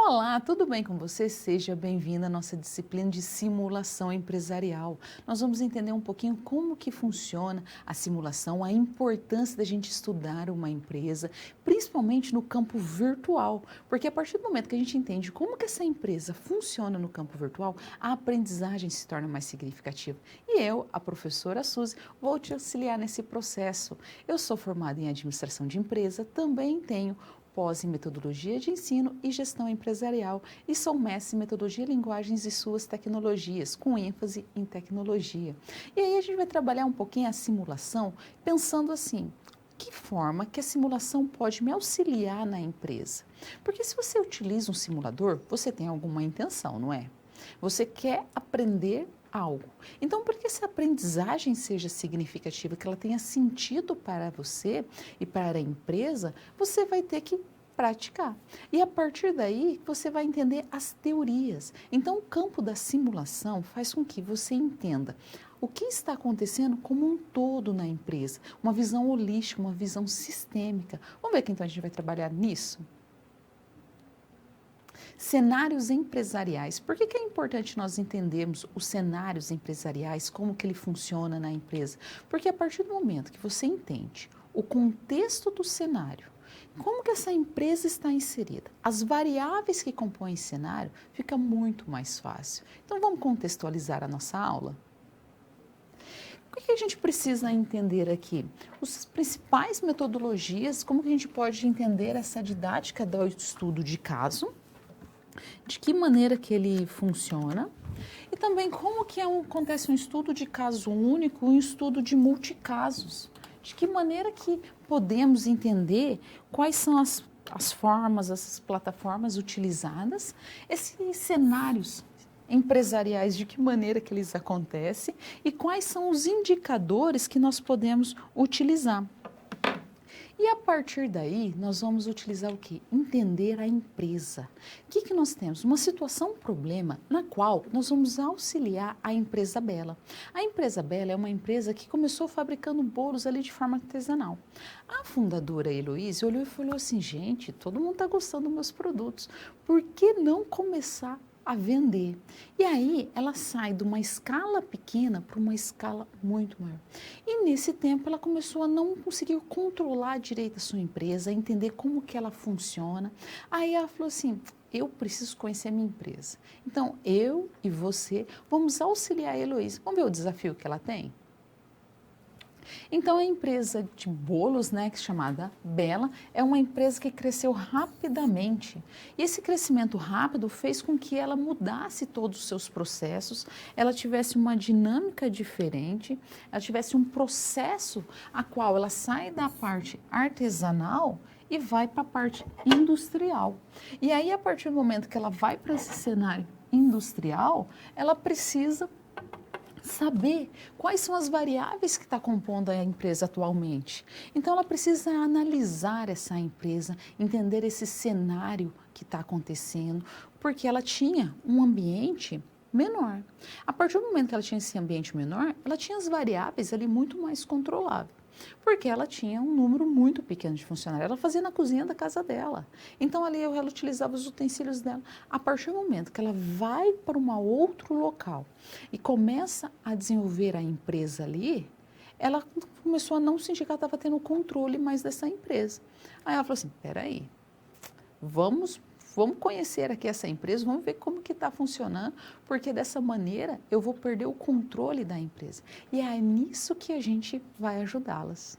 Olá, tudo bem com você? Seja bem-vindo à nossa disciplina de simulação empresarial. Nós vamos entender um pouquinho como que funciona a simulação, a importância da gente estudar uma empresa, principalmente no campo virtual, porque a partir do momento que a gente entende como que essa empresa funciona no campo virtual, a aprendizagem se torna mais significativa. E eu, a professora Suzy, vou te auxiliar nesse processo. Eu sou formada em administração de empresa, também tenho pós em metodologia de ensino e gestão empresarial e sou mestre em metodologia, linguagens e suas tecnologias, com ênfase em tecnologia. E aí a gente vai trabalhar um pouquinho a simulação, pensando assim, que forma que a simulação pode me auxiliar na empresa? Porque se você utiliza um simulador, você tem alguma intenção, não é? Você quer aprender algo. Então, para que essa aprendizagem seja significativa, que ela tenha sentido para você e para a empresa, você vai ter que praticar. E a partir daí, você vai entender as teorias. Então, o campo da simulação faz com que você entenda o que está acontecendo como um todo na empresa, uma visão holística, uma visão sistêmica. Vamos ver que então a gente vai trabalhar nisso? Cenários empresariais. Por que é importante nós entendermos os cenários empresariais, como que ele funciona na empresa? Porque a partir do momento que você entende o contexto do cenário, como que essa empresa está inserida, as variáveis que compõem esse cenário, fica muito mais fácil. Então vamos contextualizar a nossa aula? O que a gente precisa entender aqui? As principais metodologias, como que a gente pode entender essa didática do estudo de caso, de que maneira que ele funciona e também como que acontece um estudo de caso único e um estudo de multicasos. De que maneira que podemos entender quais são as formas, as plataformas utilizadas, esses cenários empresariais, de que maneira que eles acontecem e quais são os indicadores que nós podemos utilizar. E a partir daí, nós vamos utilizar o quê? Entender a empresa. O que nós temos? Uma situação, um problema, na qual nós vamos auxiliar a empresa Bela. A empresa Bela é uma empresa que começou fabricando bolos ali de forma artesanal. A fundadora Heloísa olhou e falou assim, gente, todo mundo está gostando dos meus produtos, por que não começar a vender? E aí ela sai de uma escala pequena para uma escala muito maior. E nesse tempo ela começou a não conseguir controlar direito a sua empresa, a entender como que ela funciona. Aí ela falou assim, eu preciso conhecer a minha empresa. Então eu e você vamos auxiliar a Heloísa. Vamos ver o desafio que ela tem? Então, a empresa de bolos, que é chamada Bela, é uma empresa que cresceu rapidamente. E esse crescimento rápido fez com que ela mudasse todos os seus processos, ela tivesse uma dinâmica diferente, ela tivesse um processo a qual ela sai da parte artesanal e vai para a parte industrial. E aí, a partir do momento que ela vai para esse cenário industrial, ela precisa saber quais são as variáveis que está compondo a empresa atualmente. Então, ela precisa analisar essa empresa, entender esse cenário que está acontecendo, porque ela tinha um ambiente menor. A partir do momento que ela tinha esse ambiente menor, ela tinha as variáveis ali muito mais controláveis. Porque ela tinha um número muito pequeno de funcionários. Ela fazia na cozinha da casa dela. Então, ali ela utilizava os utensílios dela. A partir do momento que ela vai para um outro local e começa a desenvolver a empresa ali, ela começou a não sentir que ela estava tendo controle mais dessa empresa. Aí ela falou assim, peraí, vamos conhecer aqui essa empresa, vamos ver como que está funcionando, porque dessa maneira eu vou perder o controle da empresa. E é nisso que a gente vai ajudá-las.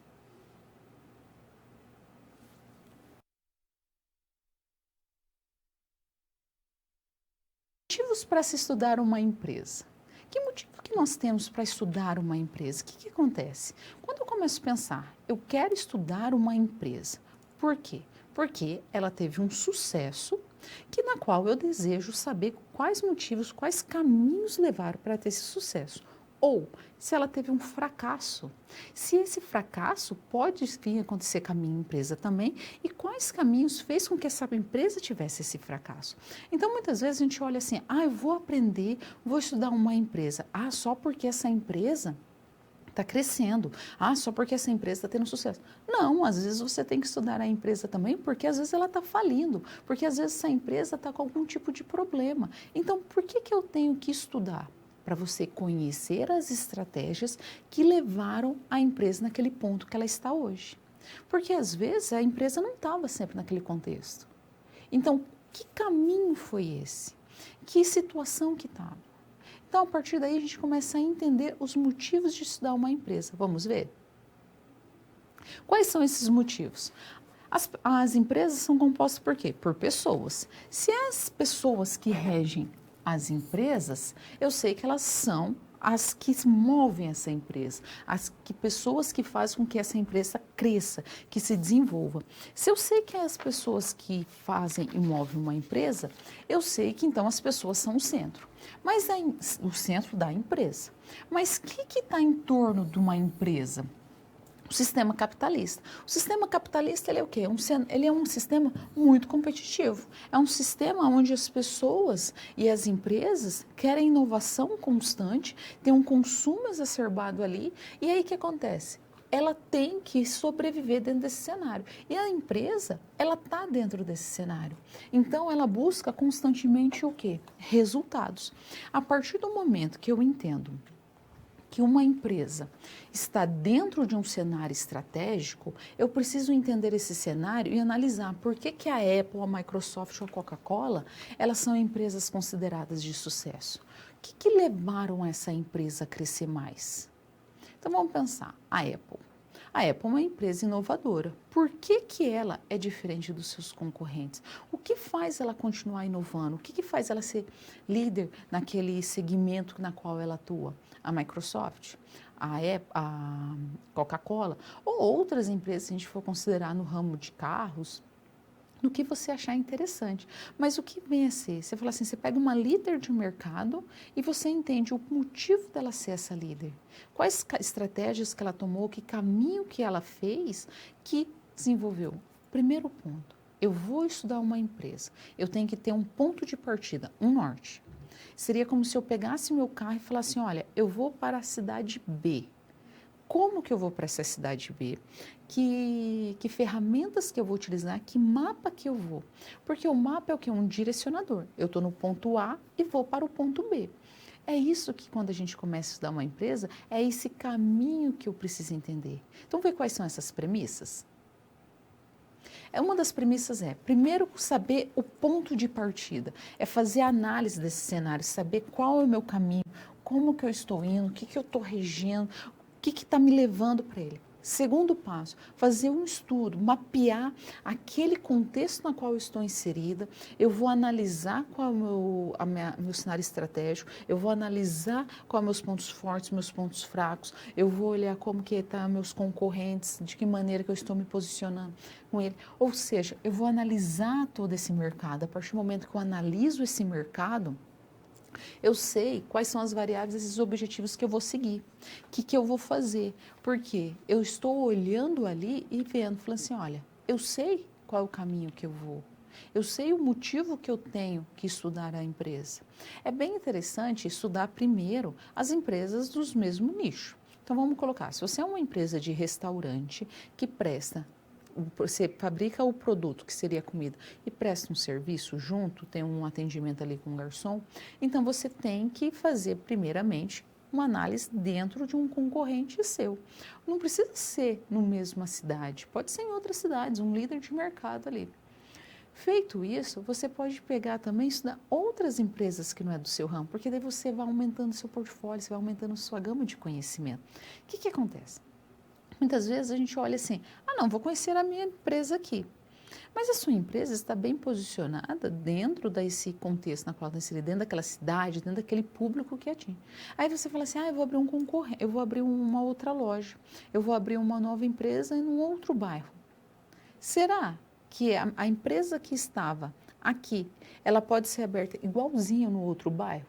Motivos para se estudar uma empresa. Que motivo que nós temos para estudar uma empresa? O que acontece? Quando eu começo a pensar, eu quero estudar uma empresa. Por quê? Porque ela teve um sucesso na qual eu desejo saber quais motivos, quais caminhos levaram para ter esse sucesso. Ou se ela teve um fracasso. Se esse fracasso pode vir a acontecer com a minha empresa também e quais caminhos fez com que essa empresa tivesse esse fracasso. Então, muitas vezes a gente olha assim, eu vou aprender, vou estudar uma empresa. Só porque essa empresa está crescendo. Ah, só porque essa empresa está tendo sucesso. Não, às vezes você tem que estudar a empresa também, porque às vezes ela está falindo, porque às vezes essa empresa está com algum tipo de problema. Então, por que eu tenho que estudar? Para você conhecer as estratégias que levaram a empresa naquele ponto que ela está hoje. Porque às vezes a empresa não estava sempre naquele contexto. Então, que caminho foi esse? Que situação que estava? Então, a partir daí, a gente começa a entender os motivos de estudar uma empresa. Vamos ver? Quais são esses motivos? As empresas são compostas por quê? Por pessoas. Se as pessoas que regem as empresas, eu sei que elas são as que movem essa empresa, pessoas que fazem com que essa empresa cresça, que se desenvolva. Se eu sei que é as pessoas que fazem e movem uma empresa, eu sei que então as pessoas são o centro. Mas o centro da empresa. Mas o que está em torno de uma empresa? O sistema capitalista. O sistema capitalista, ele é o quê? Ele é um sistema muito competitivo. É um sistema onde as pessoas e as empresas querem inovação constante, tem um consumo exacerbado ali, e aí o que acontece? Ela tem que sobreviver dentro desse cenário. E a empresa, ela está dentro desse cenário. Então, ela busca constantemente o quê? Resultados. A partir do momento que eu entendo que uma empresa está dentro de um cenário estratégico, eu preciso entender esse cenário e analisar por que a Apple, a Microsoft ou a Coca-Cola, elas são empresas consideradas de sucesso. O que levaram essa empresa a crescer mais? Então vamos pensar, a Apple. A Apple é uma empresa inovadora. Por que ela é diferente dos seus concorrentes? O que faz ela continuar inovando? O que faz ela ser líder naquele segmento na qual ela atua? A Microsoft, a Coca-Cola ou outras empresas, se a gente for considerar no ramo de carros, no que você achar interessante. Mas o que vem a ser? Você fala assim, você pega uma líder de mercado e você entende o motivo dela ser essa líder. Quais estratégias que ela tomou, que caminho que ela fez que desenvolveu. Primeiro ponto, eu vou estudar uma empresa. Eu tenho que ter um ponto de partida, um norte. Seria como se eu pegasse meu carro e falasse, olha, eu vou para a cidade B. Como que eu vou para essa cidade B? Que ferramentas que eu vou utilizar? Que mapa que eu vou? Porque o mapa é o que? Um direcionador. Eu estou no ponto A e vou para o ponto B. É isso que quando a gente começa a estudar uma empresa, é esse caminho que eu preciso entender. Então, vê quais são essas premissas? Uma das premissas primeiro, saber o ponto de partida. É fazer a análise desse cenário, saber qual é o meu caminho, como que eu estou indo, o que eu estou regendo, o que está me levando para ele. Segundo passo, fazer um estudo, mapear aquele contexto na qual eu estou inserida, eu vou analisar qual é o meu cenário estratégico, eu vou analisar quais são meus pontos fortes, meus pontos fracos, eu vou olhar como que estão meus concorrentes, de que maneira que eu estou me posicionando com ele. Ou seja, eu vou analisar todo esse mercado. A partir do momento que eu analiso esse mercado, eu sei quais são as variáveis, esses objetivos que eu vou seguir, o que eu vou fazer, porque eu estou olhando ali e vendo, falando assim, olha, eu sei qual é o caminho que eu vou, eu sei o motivo que eu tenho que estudar a empresa. É bem interessante estudar primeiro as empresas dos mesmo nicho. Então vamos colocar, se você é uma empresa de restaurante que presta, você fabrica o produto, que seria a comida, e presta um serviço junto, tem um atendimento ali com o garçom, então você tem que fazer, primeiramente, uma análise dentro de um concorrente seu. Não precisa ser na mesma cidade, pode ser em outras cidades, um líder de mercado ali. Feito isso, você pode pegar também e estudar outras empresas que não é do seu ramo, porque daí você vai aumentando seu portfólio, você vai aumentando sua gama de conhecimento. O que acontece? Muitas vezes a gente olha assim, não, vou conhecer a minha empresa aqui. Mas a sua empresa está bem posicionada dentro desse contexto na qual está inserida, dentro daquela cidade, dentro daquele público que atinge. Aí você fala assim, eu vou abrir um concorrente, eu vou abrir uma outra loja, eu vou abrir uma nova empresa em um outro bairro. Será que a empresa que estava aqui, ela pode ser aberta igualzinha no outro bairro?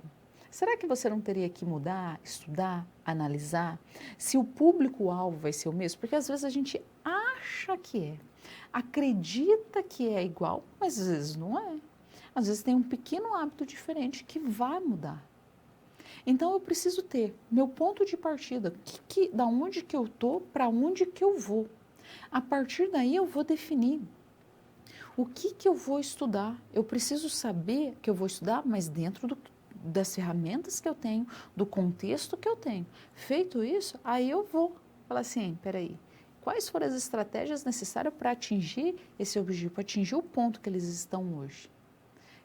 Será que você não teria que mudar, estudar, analisar? Se o público-alvo vai ser o mesmo? Porque às vezes a gente acha que é, acredita que é igual, mas às vezes não é. Às vezes tem um pequeno hábito diferente que vai mudar. Então eu preciso ter meu ponto de partida, da onde que eu estou, para onde que eu vou. A partir daí eu vou definir o que eu vou estudar. Eu preciso saber que eu vou estudar, mas dentro das ferramentas que eu tenho, do contexto que eu tenho. Feito isso, aí eu vou falar assim, peraí, quais foram as estratégias necessárias para atingir esse objetivo, para atingir o ponto que eles estão hoje?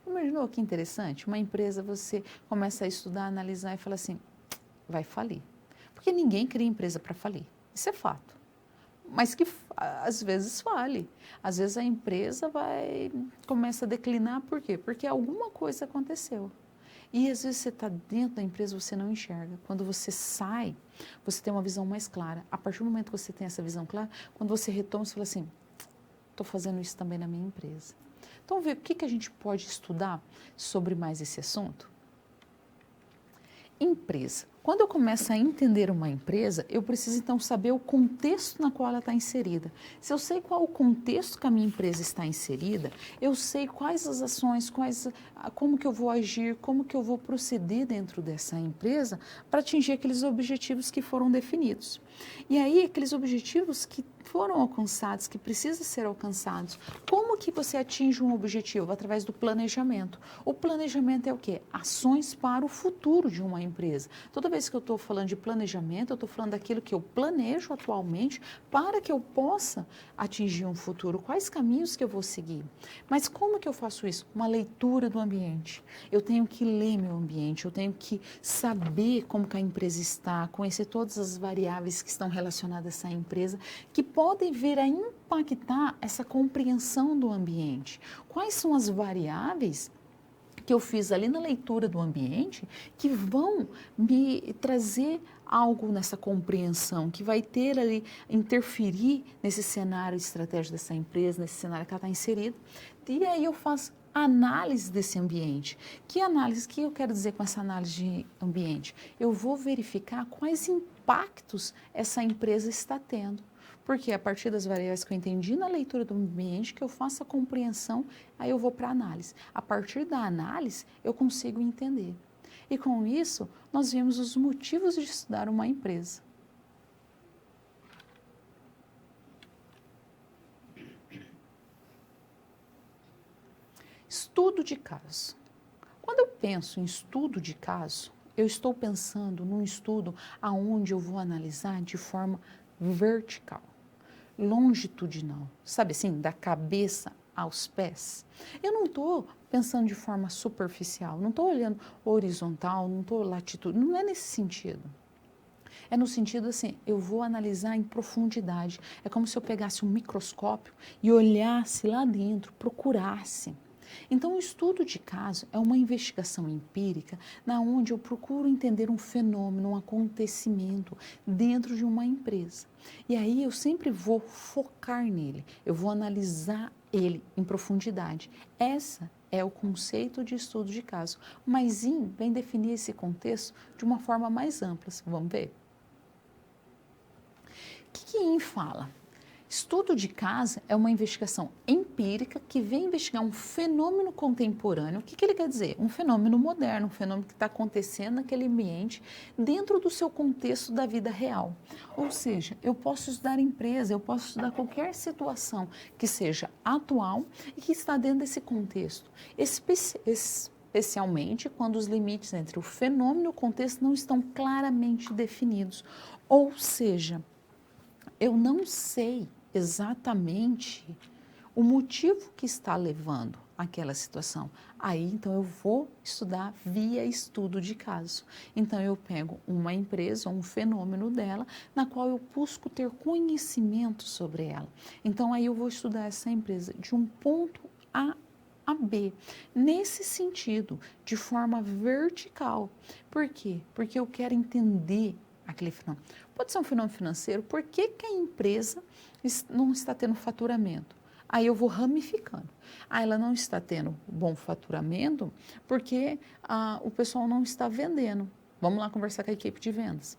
Imaginou que interessante? Uma empresa, você começa a estudar, analisar e fala assim, vai falir. Porque ninguém cria empresa para falir. Isso é fato. Mas que às vezes fale. Às vezes a empresa começa a declinar, por quê? Porque alguma coisa aconteceu. E às vezes você está dentro da empresa, você não enxerga. Quando você sai, você tem uma visão mais clara. A partir do momento que você tem essa visão clara, quando você retoma, você fala assim, estou fazendo isso também na minha empresa. Então, ver o que a gente pode estudar sobre mais esse assunto? Empresa. Quando eu começo a entender uma empresa, eu preciso então saber o contexto na qual ela está inserida. Se eu sei qual o contexto que a minha empresa está inserida, eu sei quais as ações, como que eu vou agir, como que eu vou proceder dentro dessa empresa para atingir aqueles objetivos que foram definidos. E aí, aqueles objetivos que foram alcançados, que precisam ser alcançados, como que você atinge um objetivo? Através do planejamento. O planejamento é o quê? Ações para o futuro de uma empresa. Toda vez que eu estou falando de planejamento, eu estou falando daquilo que eu planejo atualmente para que eu possa atingir um futuro. Quais caminhos que eu vou seguir? Mas como que eu faço isso? Uma leitura do ambiente. Eu tenho que ler meu ambiente, eu tenho que saber como que a empresa está, conhecer todas as variáveis que estão relacionadas a essa empresa, que podem vir a impactar essa compreensão do ambiente. Quais são as variáveis que eu fiz ali na leitura do ambiente que vão me trazer algo nessa compreensão, que vai ter ali, interferir nesse cenário estratégico dessa empresa, nesse cenário que ela está inserida. E aí eu faço análise desse ambiente. Que análise? O que eu quero dizer com essa análise de ambiente? Eu vou verificar quais impactos essa empresa está tendo. Porque a partir das variáveis que eu entendi na leitura do ambiente, que eu faço a compreensão, aí eu vou para a análise. A partir da análise, eu consigo entender. E com isso, nós vimos os motivos de estudar uma empresa. Estudo de caso. Quando eu penso em estudo de caso, eu estou pensando num estudo aonde eu vou analisar de forma vertical, longitudinal, sabe assim, da cabeça aos pés. Eu não estou pensando de forma superficial, não estou olhando horizontal, não estou latitude, não é nesse sentido. É no sentido assim, eu vou analisar em profundidade. É como se eu pegasse um microscópio e olhasse lá dentro, procurasse. Então, o estudo de caso é uma investigação empírica na onde eu procuro entender um fenômeno, um acontecimento dentro de uma empresa. E aí eu sempre vou focar nele, eu vou analisar ele em profundidade. Essa é o conceito de estudo de caso. Mas vem definir esse contexto de uma forma mais ampla. Vamos ver? O que IN fala? Estudo de caso é uma investigação empírica que vem investigar um fenômeno contemporâneo. O que ele quer dizer? Um fenômeno moderno, um fenômeno que está acontecendo naquele ambiente dentro do seu contexto da vida real. Ou seja, eu posso estudar empresa, eu posso estudar qualquer situação que seja atual e que está dentro desse contexto. Especialmente quando os limites entre o fenômeno e o contexto não estão claramente definidos. Ou seja, eu não sei exatamente o motivo que está levando àquela situação. Aí, então, eu vou estudar via estudo de caso. Então, eu pego uma empresa, um fenômeno dela, na qual eu busco ter conhecimento sobre ela. Então, aí eu vou estudar essa empresa de um ponto A B, nesse sentido, de forma vertical. Por quê? Porque eu quero entender aquele fenômeno. Pode ser um fenômeno financeiro, por que a empresa não está tendo faturamento? Aí eu vou ramificando. Ela não está tendo bom faturamento porque o pessoal não está vendendo. Vamos lá conversar com a equipe de vendas.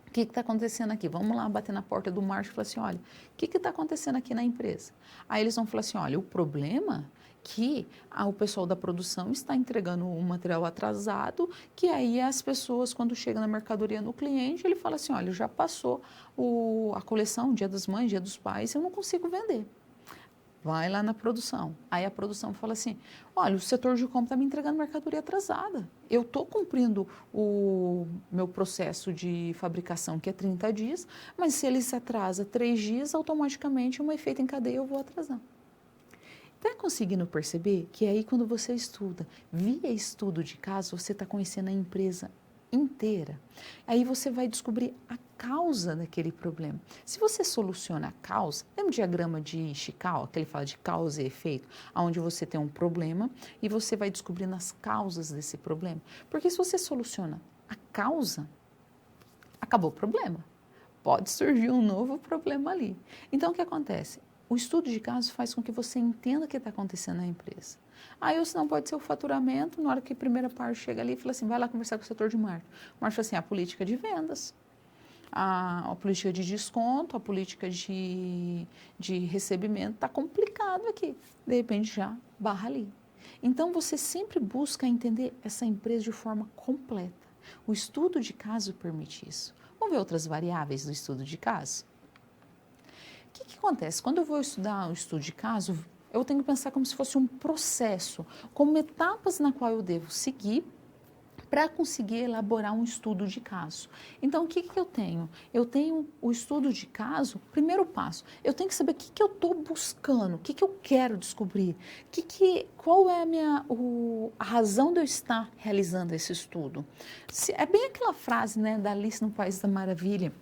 O que está acontecendo aqui? Vamos lá bater na porta do marketing e falar assim, olha, o que está acontecendo aqui na empresa? Aí eles vão falar assim, olha, o problema que o pessoal da produção está entregando um material atrasado, que aí as pessoas, quando chegam na mercadoria no cliente, ele fala assim, olha, já passou a coleção, Dia das Mães, Dia dos Pais, eu não consigo vender. Vai lá na produção. Aí a produção fala assim, olha, o setor de compra está me entregando mercadoria atrasada. Eu estou cumprindo o meu processo de fabricação, que é 30 dias, mas se ele se atrasa 3 dias, automaticamente um efeito em cadeia eu vou atrasar. Está conseguindo perceber que aí quando você estuda, via estudo de caso, você está conhecendo a empresa inteira. Aí você vai descobrir a causa daquele problema. Se você soluciona a causa, lembra o diagrama de Ishikawa, que ele fala de causa e efeito, onde você tem um problema e você vai descobrindo as causas desse problema. Porque se você soluciona a causa, acabou o problema. Pode surgir um novo problema ali. Então, o que acontece? O estudo de caso faz com que você entenda o que está acontecendo na empresa. Aí, ou senão pode ser o faturamento, na hora que a primeira parte chega ali e fala assim, vai lá conversar com o setor de marketing. O marketing fala assim, a política de vendas, a política de desconto, a política de recebimento, está complicado aqui. De repente já barra ali. Então, você sempre busca entender essa empresa de forma completa. O estudo de caso permite isso. Vamos ver outras variáveis do estudo de caso? O que acontece? Quando eu vou estudar o estudo de caso, eu tenho que pensar como se fosse um processo, como etapas na qual eu devo seguir para conseguir elaborar um estudo de caso. Então, o que eu tenho? Eu tenho o estudo de caso, primeiro passo, eu tenho que saber o que eu estou buscando, o que eu quero descobrir, qual é a razão de eu estar realizando esse estudo. É bem aquela frase, né, da Alice no País da Maravilha,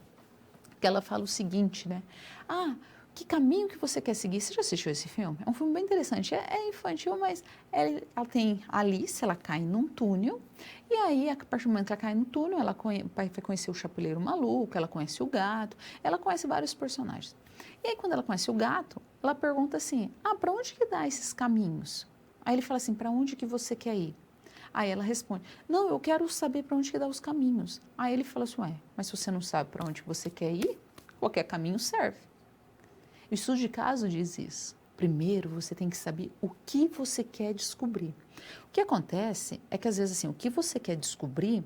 que ela fala o seguinte, né? Que caminho que você quer seguir? Você já assistiu esse filme? É um filme bem interessante. É infantil, mas ela tem a Alice, ela cai num túnel, e aí, a partir do momento que ela cai no túnel, ela vai conhecer o Chapeleiro Maluco, ela conhece o gato, ela conhece vários personagens. E aí, quando ela conhece o gato, ela pergunta assim, para onde que dá esses caminhos? Aí ele fala assim, para onde que você quer ir? Aí ela responde, não, eu quero saber para onde que dá os caminhos. Aí ele fala assim, mas se você não sabe para onde você quer ir, qualquer caminho serve. O estudo de caso diz isso. Primeiro, você tem que saber o que você quer descobrir. O que acontece é que, às vezes, assim, o que você quer descobrir,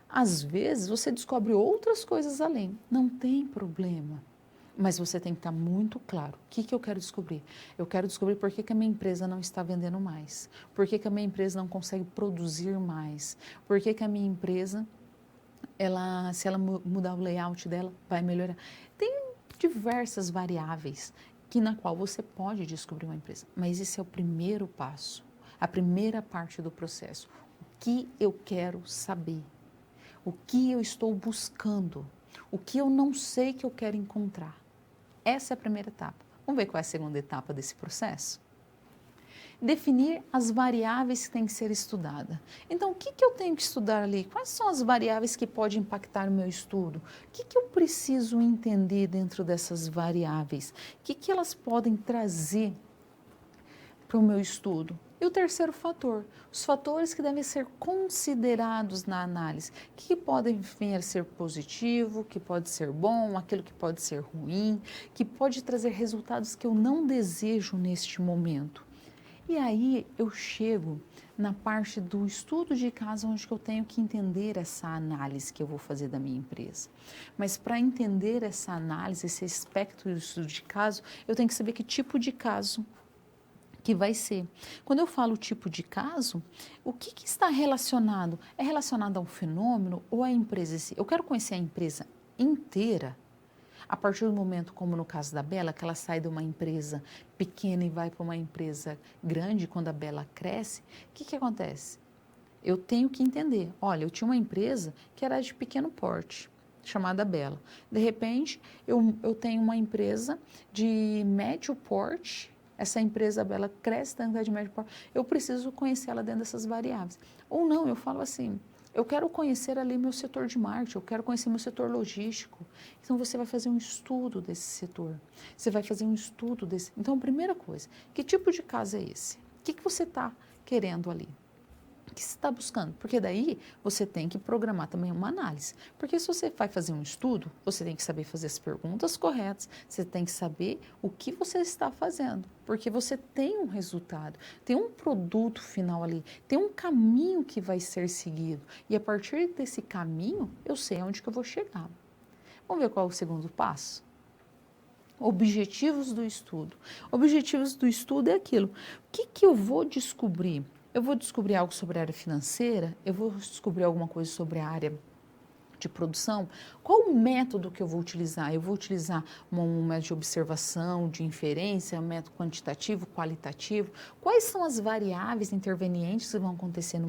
às vezes, você descobre outras coisas além. Não tem problema. Mas você tem que estar muito claro. O que eu quero descobrir? Eu quero descobrir por que a minha empresa não está vendendo mais. Por que a minha empresa não consegue produzir mais. Por que a minha empresa, se ela mudar o layout dela, vai melhorar. Tem diversas variáveis na qual você pode descobrir uma empresa. Mas esse é o primeiro passo, a primeira parte do processo. O que eu quero saber? O que eu estou buscando? O que eu não sei que eu quero encontrar? Essa é a primeira etapa. Vamos ver qual é a segunda etapa desse processo? Definir as variáveis que têm que ser estudadas. Então, o que eu tenho que estudar ali? Quais são as variáveis que podem impactar o meu estudo? O que eu preciso entender dentro dessas variáveis? O que elas podem trazer para o meu estudo? E o terceiro fator, os fatores que devem ser considerados na análise, que podem vir a ser positivo, que pode ser bom, aquilo que pode ser ruim, que pode trazer resultados que eu não desejo neste momento. E aí eu chego na parte do estudo de caso, onde eu tenho que entender essa análise que eu vou fazer da minha empresa. Mas para entender essa análise, esse aspecto do estudo de caso, eu tenho que saber que tipo de caso que vai ser. Quando eu falo tipo de caso, o que está relacionado? É relacionado a um fenômeno ou à empresa em si? Eu quero conhecer a empresa inteira. A partir do momento, como no caso da Bela, que ela sai de uma empresa pequena e vai para uma empresa grande, quando a Bela cresce, o que acontece? Eu tenho que entender, olha, eu tinha uma empresa que era de pequeno porte, chamada Bela. De repente, eu tenho uma empresa de médio porte, essa empresa Bela cresce tanto de médio porte, eu preciso conhecer ela dentro dessas variáveis. Ou não, eu falo assim, eu quero conhecer ali meu setor de marketing, eu quero conhecer meu setor logístico. Então, você vai fazer um estudo desse setor. Você vai fazer um estudo desse... Então, primeira coisa, que tipo de caso é esse? O que você está querendo ali? que você está buscando? Porque daí você tem que programar também uma análise. Porque se você vai fazer um estudo, você tem que saber fazer as perguntas corretas, você tem que saber o que você está fazendo. Porque você tem um resultado, tem um produto final ali, tem um caminho que vai ser seguido. E a partir desse caminho, eu sei aonde que eu vou chegar. Vamos ver qual é o segundo passo? Objetivos do estudo. Objetivos do estudo é aquilo. O que eu vou descobrir? Eu vou descobrir algo sobre a área financeira? Eu vou descobrir alguma coisa sobre a área de produção? Qual o método que eu vou utilizar? Eu vou utilizar um método de observação, de inferência, um método quantitativo, qualitativo? Quais são as variáveis intervenientes que vão acontecer no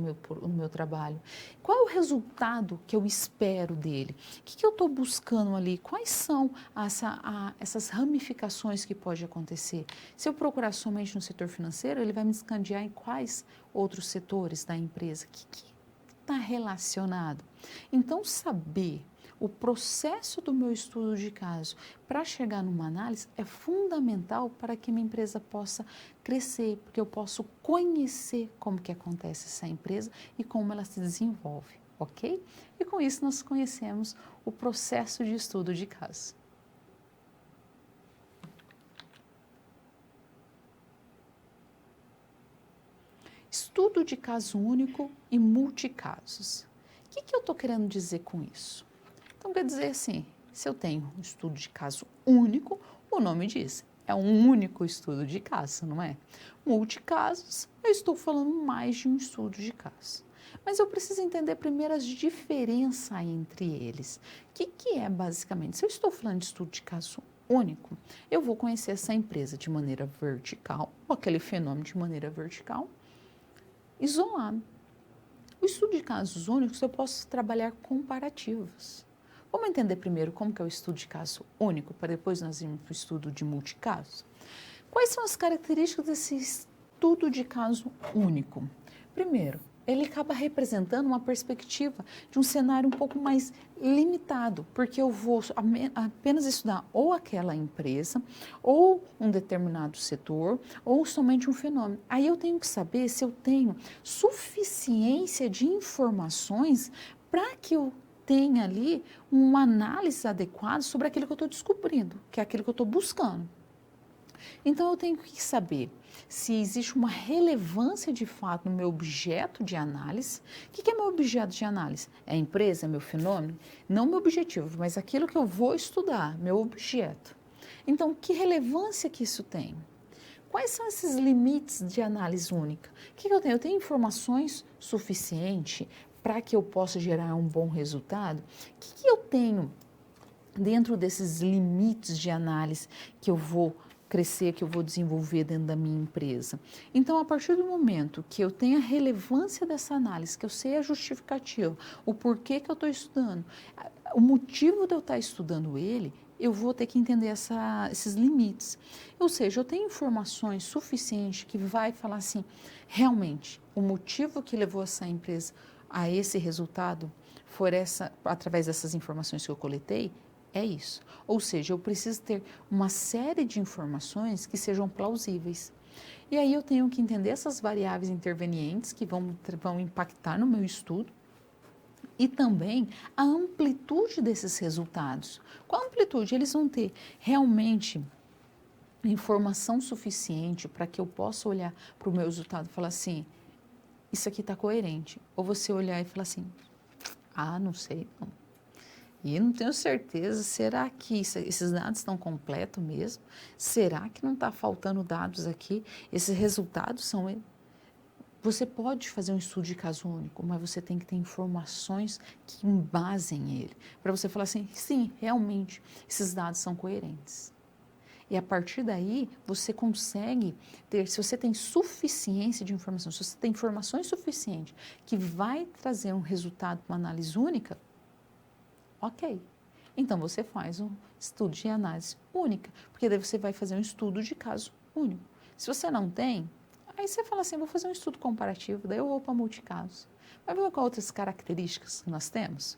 meu trabalho? Qual é o resultado que eu espero dele? O que eu estou buscando ali? Quais são essas ramificações que pode acontecer? Se eu procurar somente no setor financeiro, ele vai me escandear em quais outros setores da empresa? O que está relacionado? Então, saber o processo do meu estudo de caso para chegar numa análise é fundamental para que minha empresa possa crescer, porque eu posso conhecer como que acontece essa empresa e como ela se desenvolve, ok? E com isso nós conhecemos o processo de estudo de caso. Estudo de caso único e multicasos. O que eu estou querendo dizer com isso? Então, quer dizer assim, se eu tenho um estudo de caso único, o nome diz, é um único estudo de caso, não é? Multicasos, eu estou falando mais de um estudo de caso. Mas eu preciso entender primeiro as diferenças entre eles. O que é basicamente? Se eu estou falando de estudo de caso único, eu vou conhecer essa empresa de maneira vertical, ou aquele fenômeno de maneira vertical, isolado. O estudo de casos únicos, eu posso trabalhar comparativos. Vamos entender primeiro como que é o estudo de caso único, para depois nós irmos para o estudo de multicasos. Quais são as características desse estudo de caso único? Primeiro, ele acaba representando uma perspectiva de um cenário um pouco mais limitado, porque eu vou apenas estudar ou aquela empresa, ou um determinado setor, ou somente um fenômeno. Aí eu tenho que saber se eu tenho suficiência de informações para que eu tenha ali uma análise adequada sobre aquilo que eu estou descobrindo, que é aquilo que eu estou buscando. Então, eu tenho que saber se existe uma relevância de fato no meu objeto de análise. O que é meu objeto de análise? É a empresa, é meu fenômeno? Não meu objetivo, mas aquilo que eu vou estudar, meu objeto. Então, que relevância que isso tem? Quais são esses limites de análise única? O que eu tenho? Eu tenho informações suficientes para que eu possa gerar um bom resultado? O que eu tenho dentro desses limites de análise que eu vou crescer, que eu vou desenvolver dentro da minha empresa? Então, a partir do momento que eu tenho a relevância dessa análise, que eu sei a justificativa, o porquê que eu estou estudando, o motivo de eu estar estudando ele, eu vou ter que entender esses limites. Ou seja, eu tenho informações suficientes que vai falar assim, realmente, o motivo que levou essa empresa a esse resultado for através dessas informações que eu coletei, é isso. Ou seja, eu preciso ter uma série de informações que sejam plausíveis. E aí eu tenho que entender essas variáveis intervenientes que vão impactar no meu estudo e também a amplitude desses resultados. Qual a amplitude? Eles vão ter realmente informação suficiente para que eu possa olhar para o meu resultado e falar assim, isso aqui está coerente. Ou você olhar e falar assim, não sei, não. E não tenho certeza, será que esses dados estão completos mesmo? Será que não está faltando dados aqui? Esses resultados são... Você pode fazer um estudo de caso único, mas você tem que ter informações que embasem ele. Para você falar assim, sim, realmente, esses dados são coerentes. E a partir daí, você consegue ter, se você tem suficiência de informação, se você tem informações suficientes que vai trazer um resultado, uma análise única, ok. Então, você faz um estudo de análise única, porque daí você vai fazer um estudo de caso único. Se você não tem, aí você fala assim, vou fazer um estudo comparativo, daí eu vou para multicasos. Vai ver quais outras características que nós temos?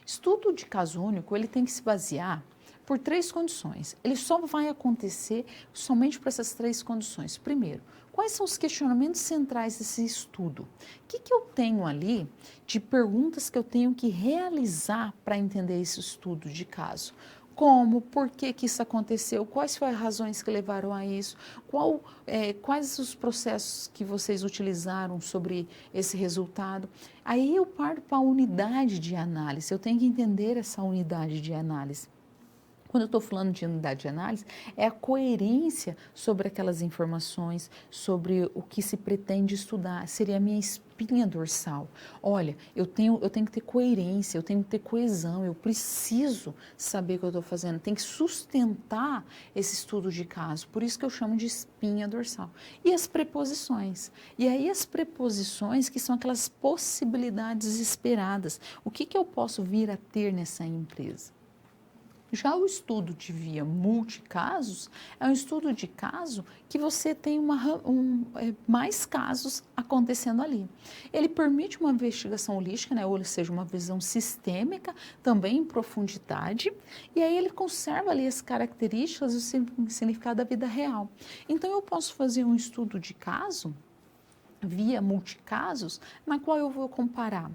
Estudo de caso único, ele tem que se basear por 3 condições. Ele só vai acontecer somente por essas 3 condições. Primeiro, quais são os questionamentos centrais desse estudo? O que eu tenho ali de perguntas que eu tenho que realizar para entender esse estudo de caso? Como, por que isso aconteceu, quais foram as razões que levaram a isso, quais os processos que vocês utilizaram sobre esse resultado. Aí eu parto para a unidade de análise, eu tenho que entender essa unidade de análise. Quando eu estou falando de unidade de análise, é a coerência sobre aquelas informações, sobre o que se pretende estudar, seria a minha espinha dorsal. Olha, eu tenho que ter coerência, eu tenho que ter coesão, eu preciso saber o que eu estou fazendo, tem que sustentar esse estudo de caso, por isso que eu chamo de espinha dorsal. E as preposições. E aí as preposições que são aquelas possibilidades esperadas. O que eu posso vir a ter nessa empresa? Já o estudo de via multicasos é um estudo de caso que você tem mais casos acontecendo ali. Ele permite uma investigação holística, né, ou seja, uma visão sistêmica, também em profundidade, e aí ele conserva ali as características e o significado da vida real. Então, eu posso fazer um estudo de caso, via multicasos, na qual eu vou comparar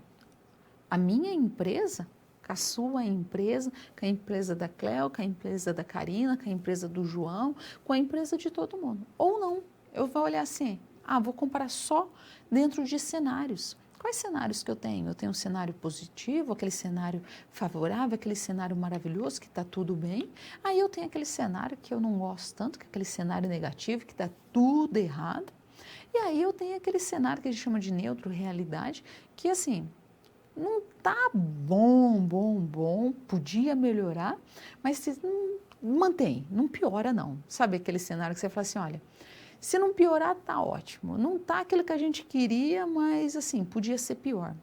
a minha empresa com a sua empresa, com a empresa da Cleo, com a empresa da Karina, com a empresa do João, com a empresa de todo mundo. Ou não, eu vou olhar assim, vou comparar só dentro de cenários. Quais cenários que eu tenho? Eu tenho um cenário positivo, aquele cenário favorável, aquele cenário maravilhoso, que está tudo bem. Aí eu tenho aquele cenário que eu não gosto tanto, que é aquele cenário negativo, que está tudo errado. E aí eu tenho aquele cenário que a gente chama de neutro, realidade, que assim, não tá bom, podia melhorar, mas não mantém, não piora não. Sabe aquele cenário que você fala assim, olha, se não piorar, tá ótimo. Não tá aquilo que a gente queria, mas assim, podia ser pior.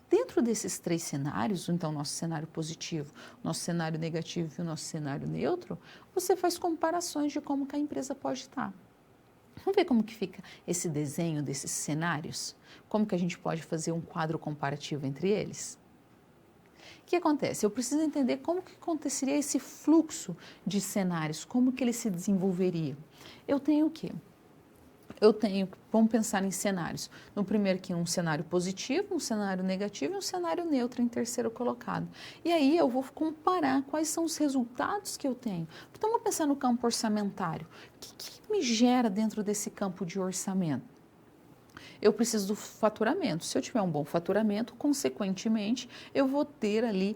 Dentro desses 3 cenários, então nosso cenário positivo, nosso cenário negativo e o nosso cenário neutro, você faz comparações de como que a empresa pode estar. Vamos ver como que fica esse desenho desses cenários? Como que a gente pode fazer um quadro comparativo entre eles? O que acontece? Eu preciso entender como que aconteceria esse fluxo de cenários, como que ele se desenvolveria. Eu tenho o quê? Vamos pensar em cenários. No primeiro aqui, um cenário positivo, um cenário negativo e um cenário neutro em terceiro colocado. E aí eu vou comparar quais são os resultados que eu tenho. Então, vamos pensar no campo orçamentário. O que me gera dentro desse campo de orçamento? Eu preciso do faturamento. Se eu tiver um bom faturamento, consequentemente, eu vou ter ali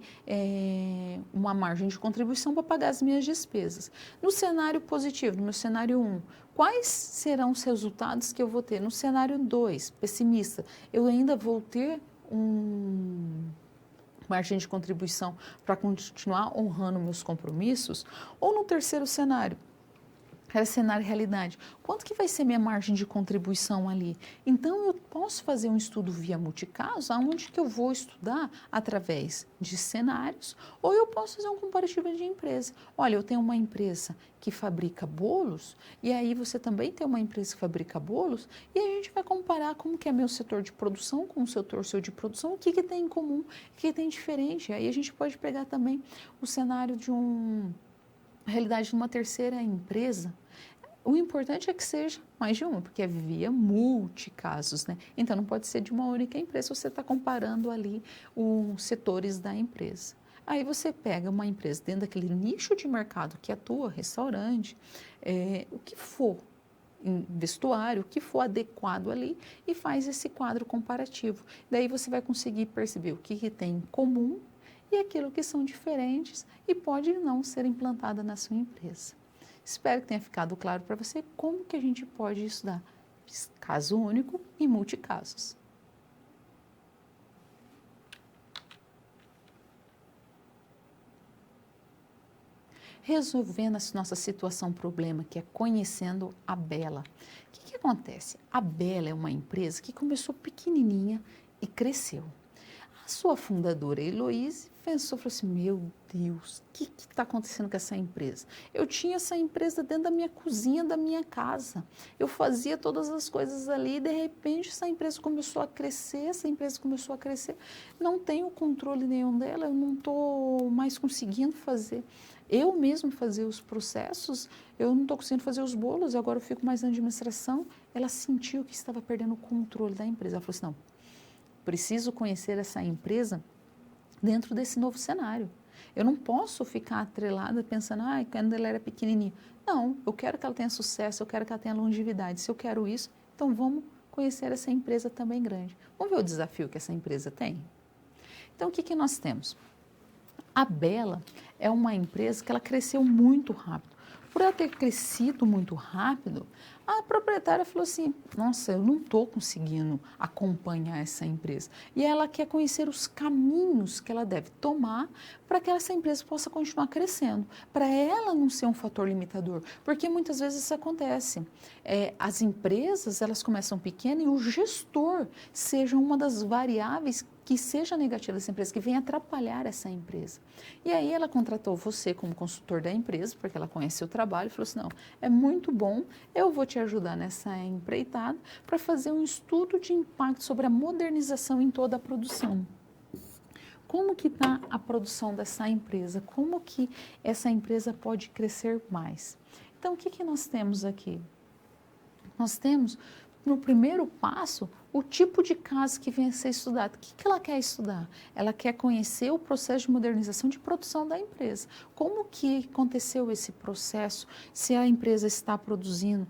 uma margem de contribuição para pagar as minhas despesas. No cenário positivo, no meu cenário 1, quais serão os resultados que eu vou ter? No cenário 2, pessimista, eu ainda vou ter margem de contribuição para continuar honrando meus compromissos? Ou no terceiro cenário, cenário realidade, quanto que vai ser minha margem de contribuição ali? Então, eu posso fazer um estudo via multicaso, onde que eu vou estudar através de cenários, ou eu posso fazer um comparativo de empresa. Olha, eu tenho uma empresa que fabrica bolos, e aí você também tem uma empresa que fabrica bolos, e a gente vai comparar como que é meu setor de produção com o setor seu de produção, o que que tem em comum, o que tem diferente. Aí a gente pode pegar também o cenário de a realidade de uma terceira empresa. O importante é que seja mais de uma, porque é via multicasos, né? Então, não pode ser de uma única empresa, você está comparando ali os setores da empresa. Aí você pega uma empresa dentro daquele nicho de mercado que atua, restaurante, o que for, vestuário, o que for adequado ali, e faz esse quadro comparativo. Daí você vai conseguir perceber o que tem em comum e aquilo que são diferentes e pode não ser implantada na sua empresa. Espero que tenha ficado claro para você como que a gente pode estudar caso único e multicasos. Resolvendo a nossa situação problema, que é conhecendo a Bela. O que acontece? A Bela é uma empresa que começou pequenininha e cresceu. A sua fundadora, Heloíse, pensou, falou assim, meu Deus, o que está acontecendo com essa empresa? Eu tinha essa empresa dentro da minha cozinha, da minha casa. Eu fazia todas as coisas ali e, de repente, essa empresa começou a crescer, não tenho controle nenhum dela, eu não estou mais conseguindo fazer. Eu mesmo fazer os processos, eu não estou conseguindo fazer os bolos, agora eu fico mais na administração. Ela sentiu que estava perdendo o controle da empresa. Ela falou assim, não, preciso conhecer essa empresa dentro desse novo cenário. Eu não posso ficar atrelada pensando, quando ela era pequenininha. Não, eu quero que ela tenha sucesso, eu quero que ela tenha longevidade. Se eu quero isso, então vamos conhecer essa empresa também grande. Vamos ver o desafio que essa empresa tem? Então, o que nós temos? A Bela é uma empresa que ela cresceu muito rápido. Por ela ter crescido muito rápido, a proprietária falou assim, nossa, eu não estou conseguindo acompanhar essa empresa. E ela quer conhecer os caminhos que ela deve tomar para que essa empresa possa continuar crescendo, para ela não ser um fator limitador, porque muitas vezes isso acontece. As empresas, elas começam pequenas e o gestor seja uma das variáveis que seja negativa dessa empresa, que venha atrapalhar essa empresa. E aí ela contratou você como consultor da empresa, porque ela conhece o trabalho, e falou assim, não, é muito bom, eu vou te ajudar nessa empreitada para fazer um estudo de impacto sobre a modernização em toda a produção. Como que está a produção dessa empresa? Como que essa empresa pode crescer mais? Então, o que nós temos aqui? Nós temos, no primeiro passo, o tipo de caso que vem a ser estudado. O que ela quer estudar? Ela quer conhecer o processo de modernização de produção da empresa. Como que aconteceu esse processo? Se a empresa está produzindo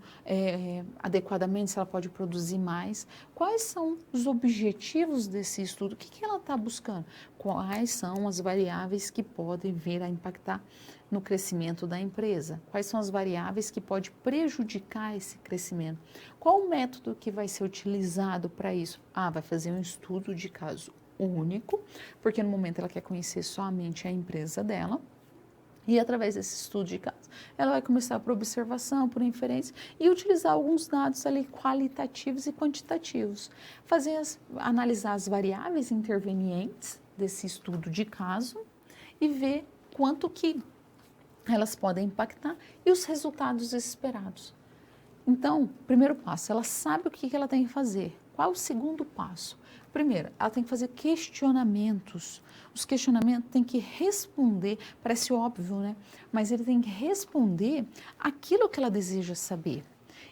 adequadamente, se ela pode produzir mais. Quais são os objetivos desse estudo? O que ela está buscando? Quais são as variáveis que podem vir a impactar no crescimento da empresa? Quais são as variáveis que podem prejudicar esse crescimento? Qual o método que vai ser utilizado para isso? Vai fazer um estudo de caso único, porque no momento ela quer conhecer somente a empresa dela. E através desse estudo de caso, ela vai começar por observação, por inferência e utilizar alguns dados ali qualitativos e quantitativos. Analisar as variáveis intervenientes desse estudo de caso e ver quanto que elas podem impactar e os resultados esperados. Então, primeiro passo, ela sabe o que ela tem que fazer. Qual é o segundo passo? Primeiro, ela tem que fazer questionamentos. Os questionamentos têm que responder, parece óbvio, né? Mas ele tem que responder aquilo que ela deseja saber.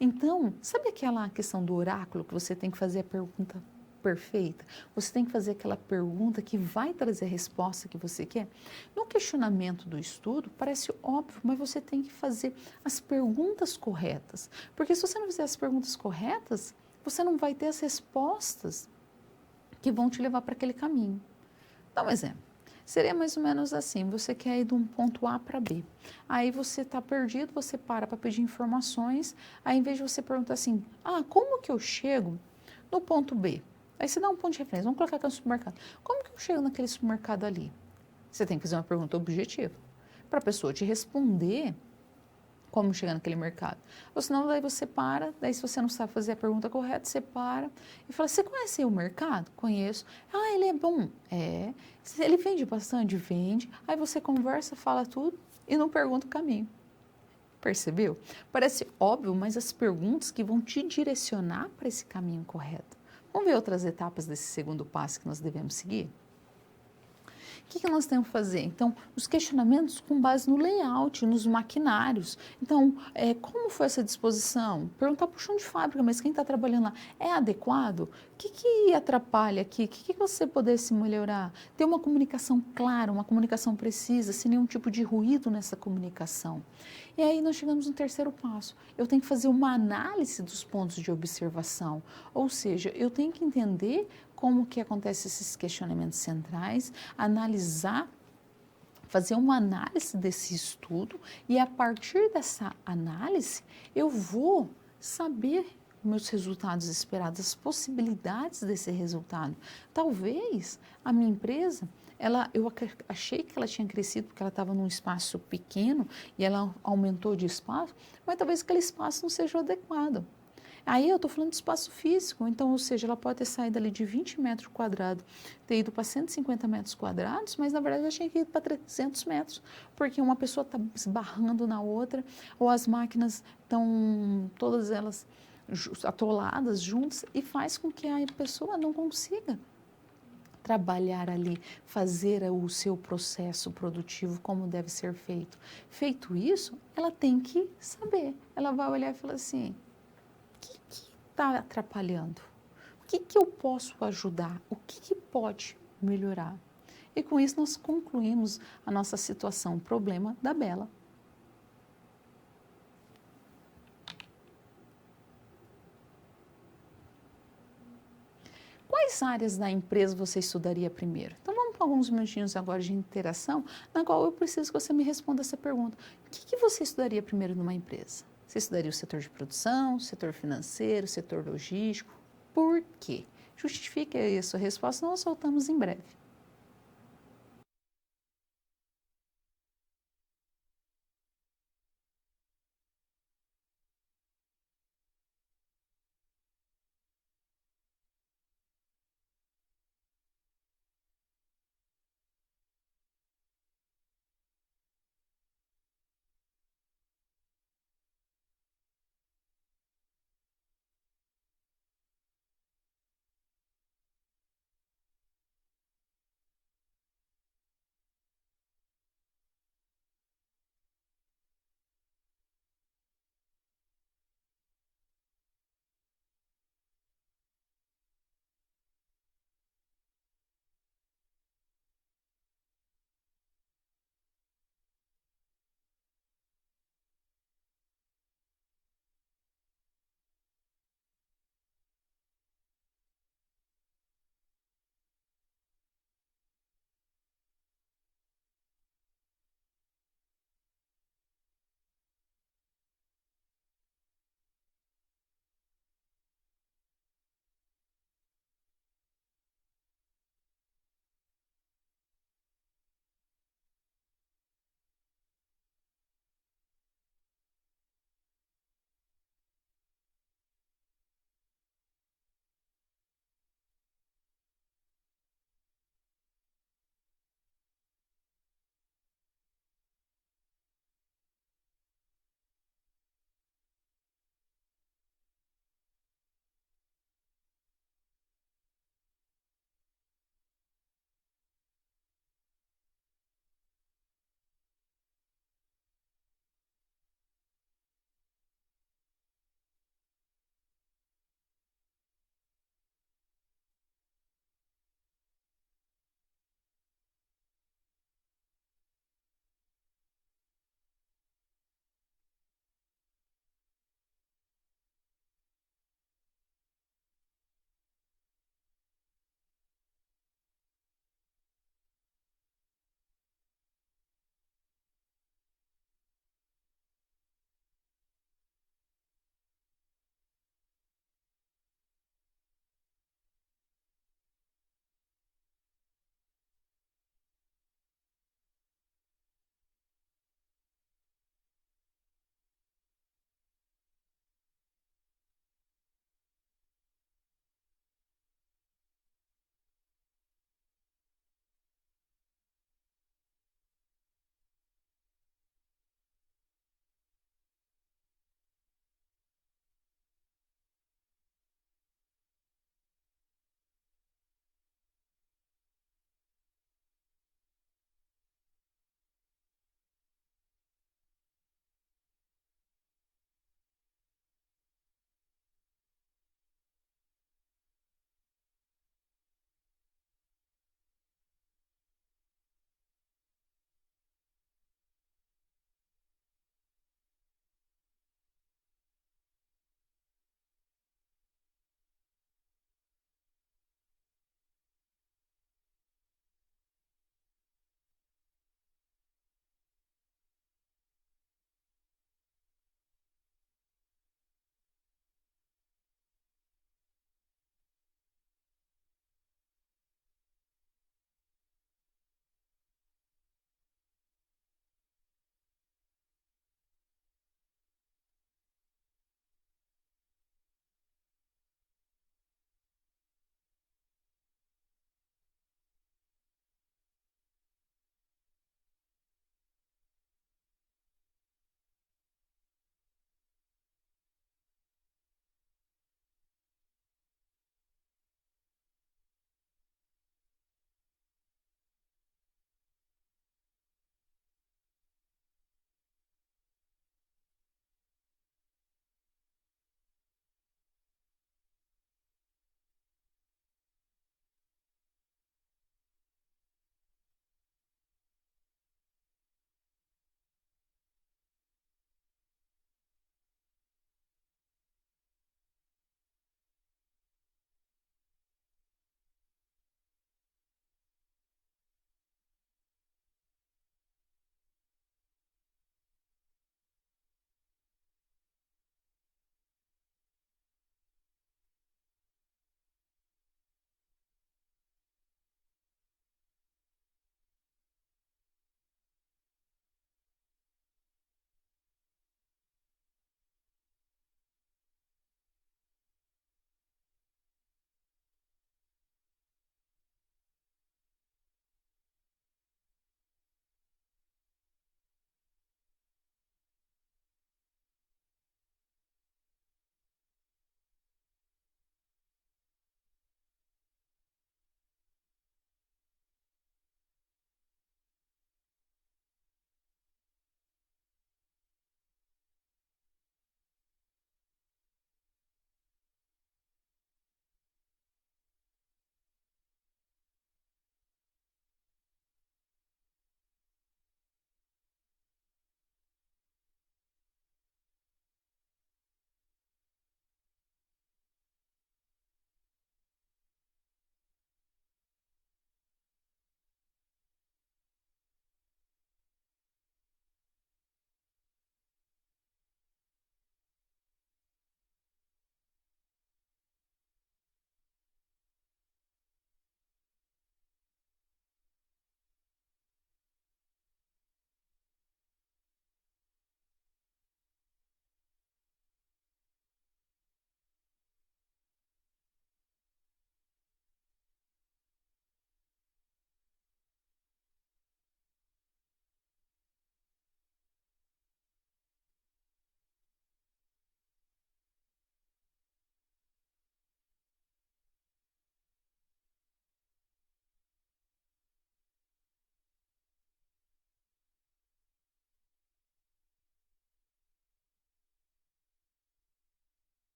Então, sabe aquela questão do oráculo que você tem que fazer a pergunta perfeita? Você tem que fazer aquela pergunta que vai trazer a resposta que você quer? No questionamento do estudo, parece óbvio, mas você tem que fazer as perguntas corretas. Porque se você não fizer as perguntas corretas, você não vai ter as respostas que vão te levar para aquele caminho. Dá um exemplo. Seria mais ou menos assim, você quer ir de um ponto A para B. Aí você está perdido, você para pedir informações, aí em vez de você perguntar assim, como que eu chego no ponto B? Aí você dá um ponto de referência, vamos colocar aqui no supermercado. Como que eu chego naquele supermercado ali? Você tem que fazer uma pergunta objetiva, para a pessoa te responder como chegar naquele mercado. Ou senão, daí você para, daí se você não sabe fazer a pergunta correta, você para e fala, você conhece o mercado? Conheço. Ele é bom? É. Ele vende bastante? Vende. Aí você conversa, fala tudo e não pergunta o caminho. Percebeu? Parece óbvio, mas as perguntas que vão te direcionar para esse caminho correto. Vamos ver outras etapas desse segundo passo que nós devemos seguir? O que nós temos que fazer? Então, os questionamentos com base no layout, nos maquinários. Então, como foi essa disposição? Perguntar para o chão de fábrica, mas quem está trabalhando lá é adequado? O que atrapalha aqui? O que você pudesse melhorar? Ter uma comunicação clara, uma comunicação precisa, sem nenhum tipo de ruído nessa comunicação. E aí nós chegamos no terceiro passo. Eu tenho que fazer uma análise dos pontos de observação. Ou seja, eu tenho que entender como que acontecem esses questionamentos centrais, analisar, fazer uma análise desse estudo e a partir dessa análise eu vou saber meus resultados esperados, as possibilidades desse resultado. Talvez a minha empresa, eu achei que ela tinha crescido porque ela estava num espaço pequeno e ela aumentou de espaço, mas talvez aquele espaço não seja adequado. Aí eu estou falando de espaço físico, então, ou seja, ela pode ter saído ali de 20 metros quadrados, ter ido para 150 metros quadrados, mas na verdade ela tinha que ir para 300 metros, porque uma pessoa está esbarrando na outra, ou as máquinas estão todas elas atoladas juntas e faz com que a pessoa não consiga trabalhar ali, fazer o seu processo produtivo como deve ser feito. Feito isso, ela tem que saber. Ela vai olhar e falar assim: o que está atrapalhando? O que eu posso ajudar? O que pode melhorar? E com isso nós concluímos a nossa situação, o problema da Bela. Quais áreas da empresa você estudaria primeiro? Então vamos para alguns minutinhos agora de interação, na qual eu preciso que você me responda essa pergunta. O que você estudaria primeiro numa empresa? Você estudaria o setor de produção, o setor financeiro, o setor logístico? Por quê? Justifique aí a sua resposta, nós soltamos em breve.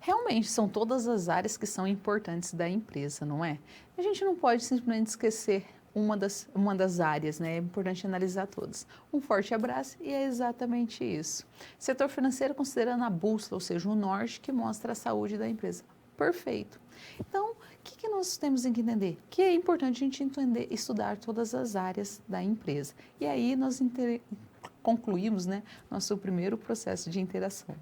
Realmente, são todas as áreas que são importantes da empresa, não é? A gente não pode simplesmente esquecer uma das áreas, né? É importante analisar todas. Um forte abraço e é exatamente isso. Setor financeiro considerando a bússola, ou seja, o norte que mostra a saúde da empresa. Perfeito. Então, o que nós temos que entender? Que é importante a gente entender, estudar todas as áreas da empresa. E aí nós concluímos, né, nosso primeiro processo de interação.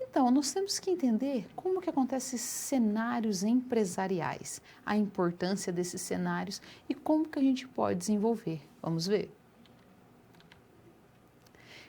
Então, nós temos que entender como que acontecem cenários empresariais, a importância desses cenários e como que a gente pode desenvolver. Vamos ver?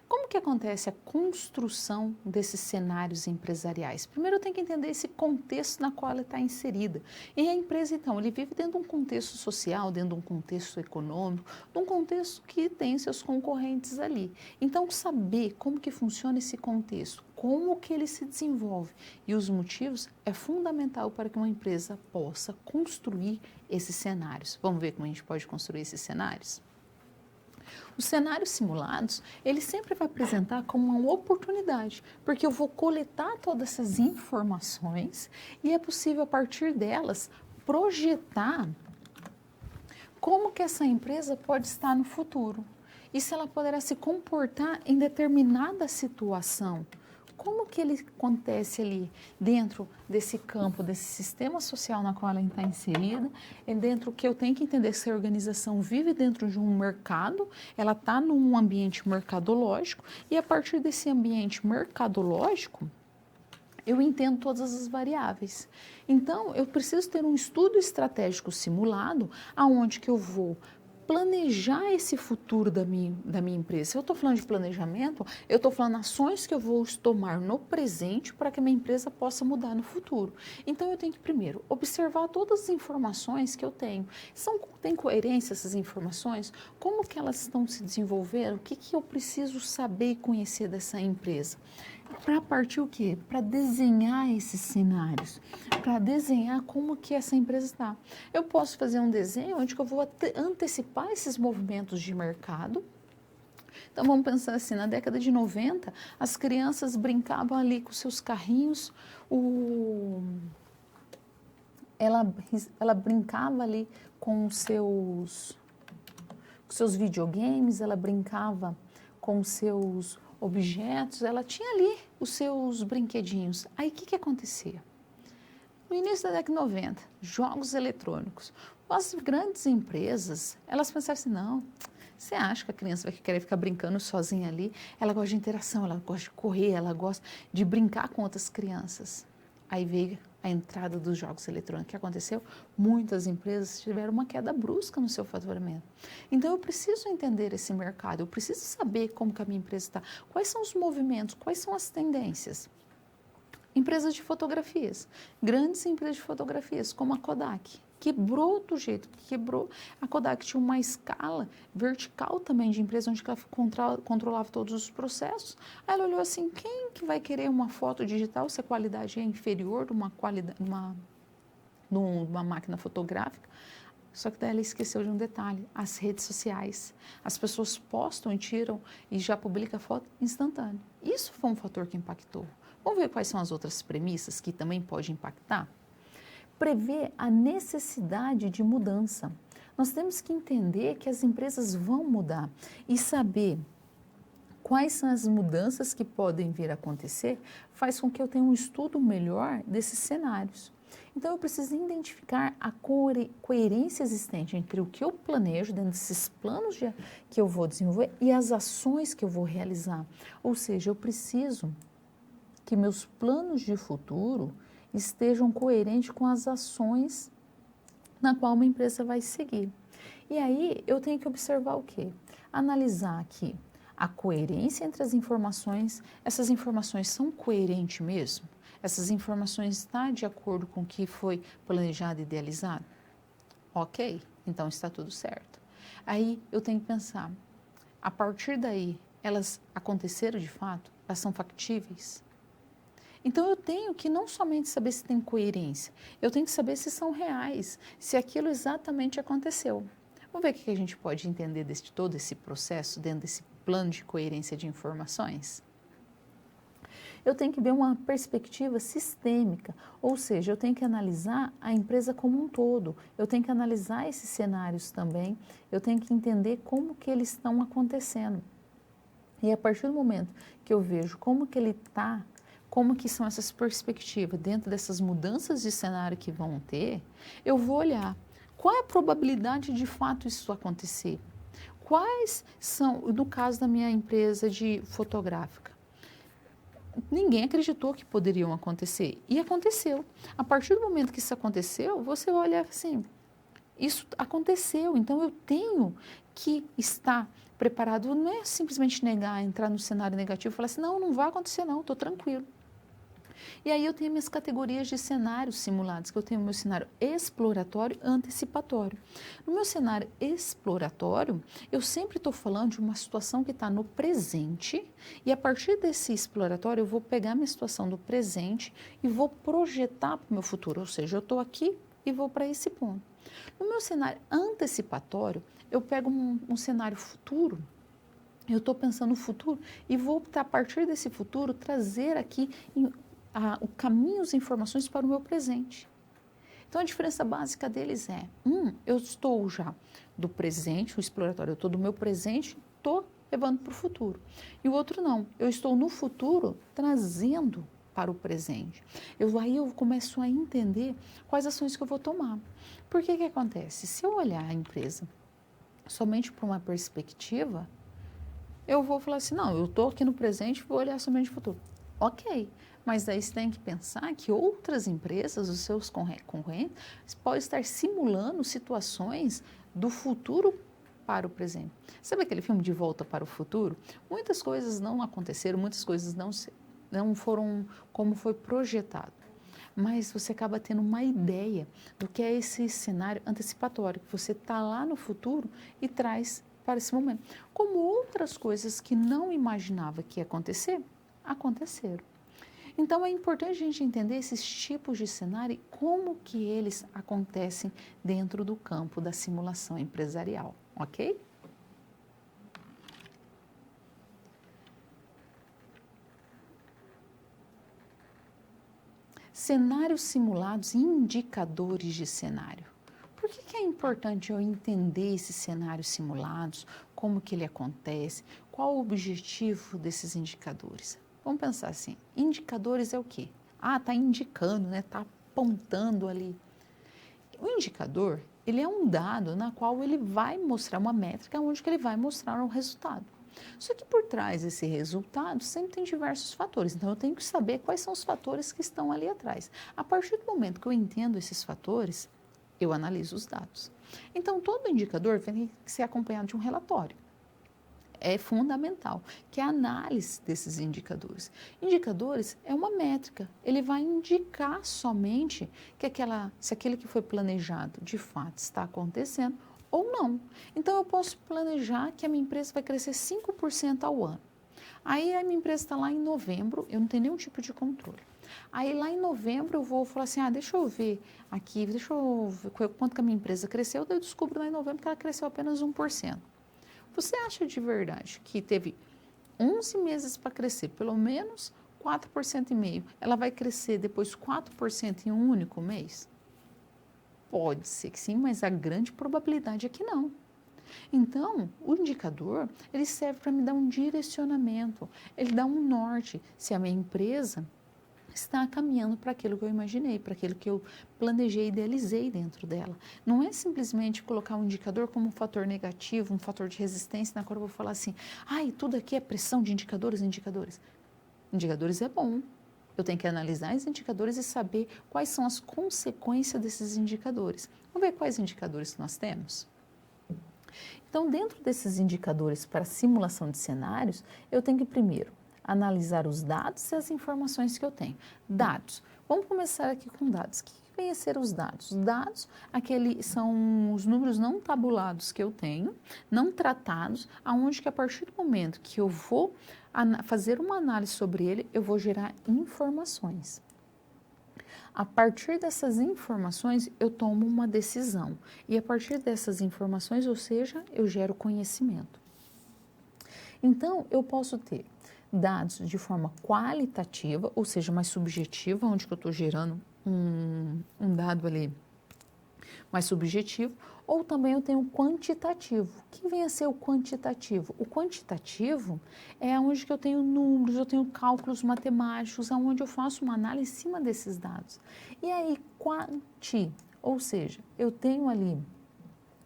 Como que acontece a construção desses cenários empresariais? Primeiro eu tenho que entender esse contexto na qual ela está inserida. E a empresa, então, ele vive dentro de um contexto social, dentro de um contexto econômico, de um contexto que tem seus concorrentes ali. Então, saber como que funciona esse contexto, como que ele se desenvolve e os motivos é fundamental para que uma empresa possa construir esses cenários. Vamos ver como a gente pode construir esses cenários? Os cenários simulados, ele sempre vai apresentar como uma oportunidade, porque eu vou coletar todas essas informações e é possível, a partir delas, projetar como que essa empresa pode estar no futuro e se ela poderá se comportar em determinada situação. Como que ele acontece ali dentro desse campo, desse sistema social na qual ela está inserida, é dentro que eu tenho que entender se a organização vive dentro de um mercado, ela está num ambiente mercadológico e a partir desse ambiente mercadológico, eu entendo todas as variáveis. Então, eu preciso ter um estudo estratégico simulado, aonde que eu vou planejar esse futuro da minha empresa. Se eu estou falando de planejamento, eu estou falando ações que eu vou tomar no presente para que a minha empresa possa mudar no futuro. Então, eu tenho que, primeiro, observar todas as informações que eu tenho. Tem coerência essas informações? Como que elas estão se desenvolvendo? O que eu preciso saber e conhecer dessa empresa? Para partir o quê? Para desenhar esses cenários, para desenhar como que essa empresa está. Eu posso fazer um desenho onde eu vou antecipar esses movimentos de mercado. Então vamos pensar assim, na década de 90, as crianças brincavam ali com seus carrinhos, ela brincava ali com os seus videogames, ela brincava com os seus objetos, ela tinha ali os seus brinquedinhos. Aí o que acontecia? No início da década de 90, jogos eletrônicos. As grandes empresas, elas pensaram assim, não, você acha que a criança vai querer ficar brincando sozinha ali? Ela gosta de interação, ela gosta de correr, ela gosta de brincar com outras crianças. Aí veio a entrada dos jogos eletrônicos. O que aconteceu? Muitas empresas tiveram uma queda brusca no seu faturamento. Então, eu preciso entender esse mercado, eu preciso saber como que a minha empresa está, quais são os movimentos, quais são as tendências. Empresas de fotografias, grandes empresas de fotografias, como a Kodak, quebrou do jeito que quebrou. A Kodak tinha uma escala vertical também de empresa, onde ela controlava todos os processos. Aí ela olhou assim, quem que vai querer uma foto digital se a qualidade é inferior de uma máquina fotográfica? Só que daí ela esqueceu de um detalhe, as redes sociais. As pessoas postam e tiram e já publica foto instantânea. Isso foi um fator que impactou. Vamos ver quais são as outras premissas que também podem impactar? Prever a necessidade de mudança. Nós temos que entender que as empresas vão mudar e saber quais são as mudanças que podem vir a acontecer faz com que eu tenha um estudo melhor desses cenários. Então, eu preciso identificar a coerência existente entre o que eu planejo dentro desses planos que eu vou desenvolver e as ações que eu vou realizar. Ou seja, eu preciso que meus planos de futuro estejam coerentes com as ações na qual uma empresa vai seguir. E aí, eu tenho que observar o quê? Analisar aqui a coerência entre as informações. Essas informações são coerentes mesmo? Essas informações estão de acordo com o que foi planejado e idealizado? Ok, então está tudo certo. Aí eu tenho que pensar, a partir daí, elas aconteceram de fato? Elas são factíveis? Então eu tenho que não somente saber se tem coerência, eu tenho que saber se são reais, se aquilo exatamente aconteceu. Vamos ver o que a gente pode entender de todo esse processo dentro desse plano de coerência de informações? Eu tenho que ver uma perspectiva sistêmica, ou seja, eu tenho que analisar a empresa como um todo, eu tenho que analisar esses cenários também, eu tenho que entender como que eles estão acontecendo. E a partir do momento que eu vejo como que ele está, como que são essas perspectivas dentro dessas mudanças de cenário que vão ter, eu vou olhar qual é a probabilidade de fato isso acontecer. Quais são, no caso da minha empresa de fotográfica, ninguém acreditou que poderiam acontecer e aconteceu. A partir do momento que isso aconteceu, você olha assim, isso aconteceu, então eu tenho que estar preparado. Não é simplesmente negar, entrar no cenário negativo e falar assim, não, não vai acontecer não, estou tranquilo. E aí eu tenho minhas categorias de cenários simulados, que eu tenho o meu cenário exploratório e antecipatório. No meu cenário exploratório, eu sempre estou falando de uma situação que está no presente e a partir desse exploratório eu vou pegar minha situação do presente e vou projetar para o meu futuro, ou seja, eu estou aqui e vou para esse ponto. No meu cenário antecipatório, eu pego um cenário futuro. Eu estou pensando no futuro e vou, a partir desse futuro, trazer aqui o caminho, as informações para o meu presente. Então, a diferença básica deles é, eu estou já do presente, o exploratório, eu estou do meu presente, estou levando para o futuro. E o outro não, eu estou no futuro trazendo para o presente. Aí eu começo a entender quais ações que eu vou tomar. Por que acontece? Se eu olhar a empresa somente por uma perspectiva, eu vou falar assim, não, eu estou aqui no presente, vou olhar somente o futuro. Ok, mas daí você tem que pensar que outras empresas, os seus concorrentes, podem estar simulando situações do futuro para o presente. Sabe aquele filme De Volta para o Futuro? Muitas coisas não aconteceram, muitas coisas não foram como foi projetado. Mas você acaba tendo uma ideia do que é esse cenário antecipatório, que você está lá no futuro e traz para esse momento. Como outras coisas que não imaginava que ia acontecer, aconteceram. Então é importante a gente entender esses tipos de cenário e como que eles acontecem dentro do campo da simulação empresarial, ok? Cenários simulados e indicadores de cenário. Por que é importante eu entender esses cenários simulados, como que ele acontece, qual o objetivo desses indicadores? Vamos pensar assim, indicadores é o quê? Está indicando, né? Está apontando ali. O indicador, ele é um dado na qual ele vai mostrar uma métrica onde que ele vai mostrar um resultado. Só que por trás desse resultado sempre tem diversos fatores, então eu tenho que saber quais são os fatores que estão ali atrás. A partir do momento que eu entendo esses fatores, eu analiso os dados. Então todo indicador tem que ser acompanhado de um relatório. É fundamental, que é a análise desses indicadores. Indicadores é uma métrica, ele vai indicar somente que se aquele que foi planejado de fato está acontecendo ou não. Então eu posso planejar que a minha empresa vai crescer 5% ao ano. Aí a minha empresa está lá em novembro, eu não tenho nenhum tipo de controle. Aí lá em novembro eu vou falar assim, deixa eu ver aqui, deixa eu ver quanto que a minha empresa cresceu, daí eu descubro lá em novembro que ela cresceu apenas 1%. Você acha de verdade que teve 11 meses para crescer, pelo menos 4,5%? Ela vai crescer depois 4% em um único mês? Pode ser que sim, mas a grande probabilidade é que não. Então, o indicador, ele serve para me dar um direcionamento, ele dá um norte. Se a minha empresa está caminhando para aquilo que eu imaginei, para aquilo que eu planejei, idealizei dentro dela. Não é simplesmente colocar um indicador como um fator negativo, um fator de resistência, na qual eu vou falar assim, ai, tudo aqui é pressão de indicadores, indicadores. Indicadores é bom. Eu tenho que analisar os indicadores e saber quais são as consequências desses indicadores. Vamos ver quais indicadores que nós temos? Então, dentro desses indicadores para simulação de cenários, eu tenho que primeiro analisar os dados e as informações que eu tenho. Dados. Vamos começar aqui com dados. O que vem a ser os dados? Os dados, são os números não tabulados que eu tenho, não tratados, aonde que a partir do momento que eu vou fazer uma análise sobre ele, eu vou gerar informações. A partir dessas informações, eu tomo uma decisão. E a partir dessas informações, ou seja, eu gero conhecimento. Então, eu posso ter dados de forma qualitativa, ou seja, mais subjetiva, onde que eu estou gerando um dado ali mais subjetivo, ou também eu tenho quantitativo. O que vem a ser o quantitativo? O quantitativo é onde que eu tenho números, eu tenho cálculos matemáticos, onde eu faço uma análise em cima desses dados. E aí, ou seja, eu tenho ali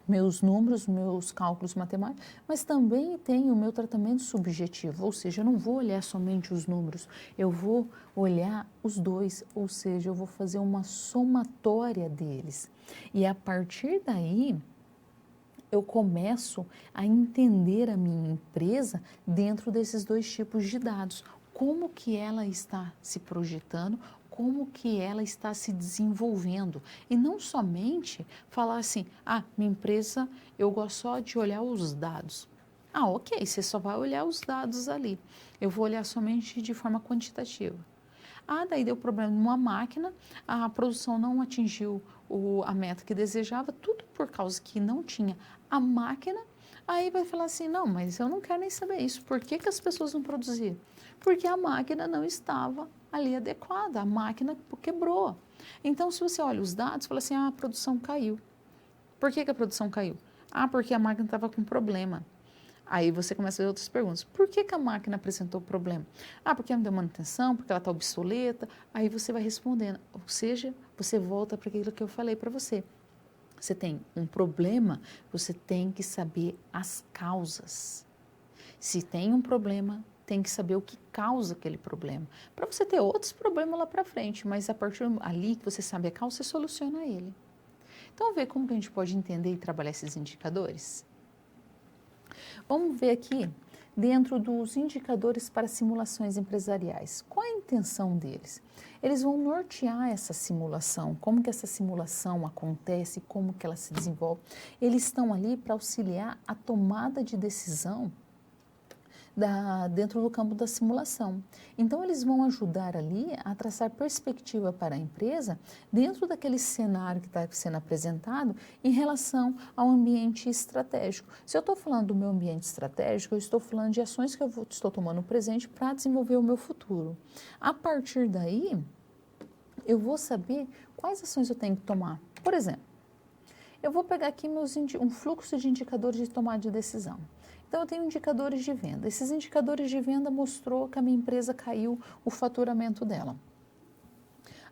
meus números, meus cálculos matemáticos, mas também tenho o meu tratamento subjetivo, ou seja, eu não vou olhar somente os números, eu vou olhar os dois, ou seja, eu vou fazer uma somatória deles. E a partir daí, eu começo a entender a minha empresa dentro desses dois tipos de dados. Como que ela está se projetando, como que ela está se desenvolvendo. E não somente falar assim, minha empresa, eu gosto só de olhar os dados. Ok, você só vai olhar os dados ali. Eu vou olhar somente de forma quantitativa. Daí deu problema numa máquina, a produção não atingiu a meta que desejava, tudo por causa que não tinha a máquina. Aí vai falar assim, não, mas eu não quero nem saber isso. Por que as pessoas não produziram? Porque a máquina não estava ali adequada, a máquina quebrou. Então, se você olha os dados, fala assim, a produção caiu. Por que a produção caiu? Porque a máquina estava com problema. Aí você começa a fazer outras perguntas. Por que a máquina apresentou problema? Porque não deu manutenção, porque ela está obsoleta. Aí você vai respondendo. Ou seja, você volta para aquilo que eu falei para você. Você tem um problema, você tem que saber as causas. Se tem um problema, tem que saber o que causa aquele problema. Para você ter outros problemas lá para frente, mas a partir ali que você sabe a causa, você soluciona ele. Então, vamos ver como que a gente pode entender e trabalhar esses indicadores? Vamos ver aqui, dentro dos indicadores para simulações empresariais. Qual a intenção deles? Eles vão nortear essa simulação, como que essa simulação acontece, como que ela se desenvolve. Eles estão ali para auxiliar a tomada de decisão dentro do campo da simulação. Então, eles vão ajudar ali a traçar perspectiva para a empresa dentro daquele cenário que está sendo apresentado em relação ao ambiente estratégico. Se eu estou falando do meu ambiente estratégico, eu estou falando de ações que eu estou tomando no presente para desenvolver o meu futuro. A partir daí, eu vou saber quais ações eu tenho que tomar. Por exemplo, eu vou pegar aqui um fluxo de indicadores de tomada de decisão. Então, eu tenho indicadores de venda. Esses indicadores de venda mostrou que a minha empresa caiu o faturamento dela.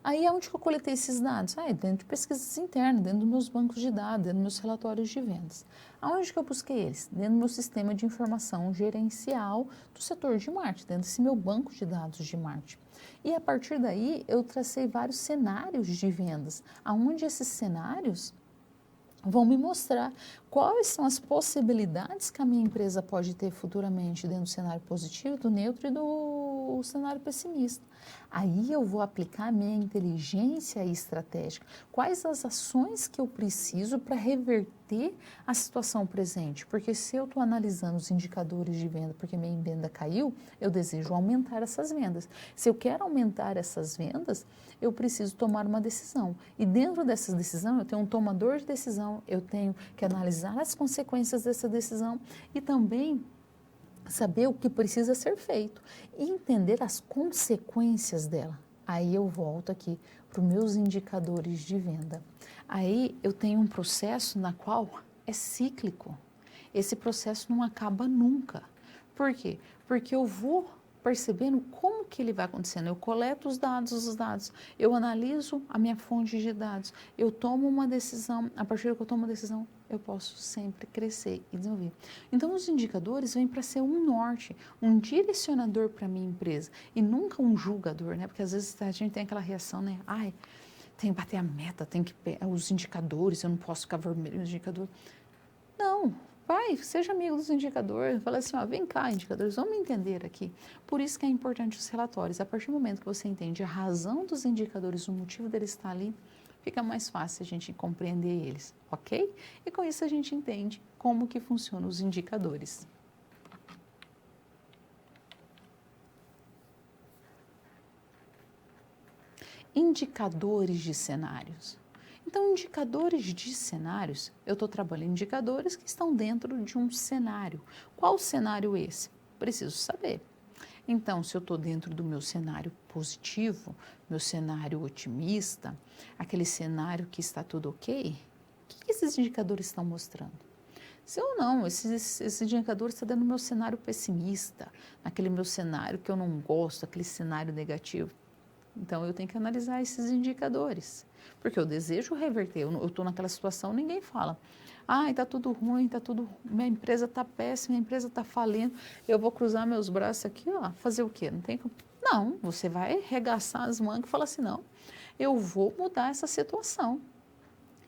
Aí, onde que eu coletei esses dados? Dentro de pesquisas internas, dentro dos meus bancos de dados, dentro dos meus relatórios de vendas. Aonde que eu busquei eles? Dentro do meu sistema de informação gerencial do setor de marketing, dentro desse meu banco de dados de marketing. E, a partir daí, eu tracei vários cenários de vendas, aonde esses cenários vão me mostrar quais são as possibilidades que a minha empresa pode ter futuramente dentro do cenário positivo, do neutro e do cenário pessimista. Aí eu vou aplicar a minha inteligência estratégica. Quais as ações que eu preciso para reverter a situação presente? Porque se eu estou analisando os indicadores de venda porque minha venda caiu, eu desejo aumentar essas vendas. Se eu quero aumentar essas vendas, eu preciso tomar uma decisão. E dentro dessa decisão, eu tenho um tomador de decisão, eu tenho que analisar as consequências dessa decisão e também saber o que precisa ser feito e entender as consequências dela. Aí eu volto aqui para os meus indicadores de venda. Aí eu tenho um processo na qual é cíclico. Esse processo não acaba nunca. Por quê? Porque eu vou percebendo como que ele vai acontecendo. Eu coleto os dados, eu analiso a minha fonte de dados, eu tomo uma decisão, a partir do que eu tomo uma decisão, eu posso sempre crescer e desenvolver. Então, os indicadores vêm para ser um norte, um direcionador para a minha empresa e nunca um julgador, né? Porque às vezes a gente tem aquela reação, né? Ai, tem que bater a meta, tem que os indicadores, eu não posso ficar vermelho no indicador. Não, vai, seja amigo dos indicadores, fala assim, ó, vem cá, indicadores, vamos entender aqui. Por isso que é importante os relatórios. A partir do momento que você entende a razão dos indicadores, o motivo deles estar ali, fica mais fácil a gente compreender eles, ok? E com isso a gente entende como que funcionam os indicadores. Indicadores de cenários. Então, indicadores de cenários, eu estou trabalhando indicadores que estão dentro de um cenário. Qual cenário esse? Preciso saber. Então, se eu estou dentro do meu cenário positivo, meu cenário otimista, aquele cenário que está tudo ok, o que esses indicadores estão mostrando? Se eu não, esses indicadores estão dentro do meu cenário pessimista, naquele meu cenário que eu não gosto, aquele cenário negativo. Então, eu tenho que analisar esses indicadores, porque eu desejo reverter. Eu estou naquela situação, ninguém fala. Ai, está tudo ruim, minha empresa está péssima, minha empresa está falindo, eu vou cruzar meus braços aqui, ó, fazer o quê? Não, você vai arregaçar as mangas e falar assim, não, eu vou mudar essa situação.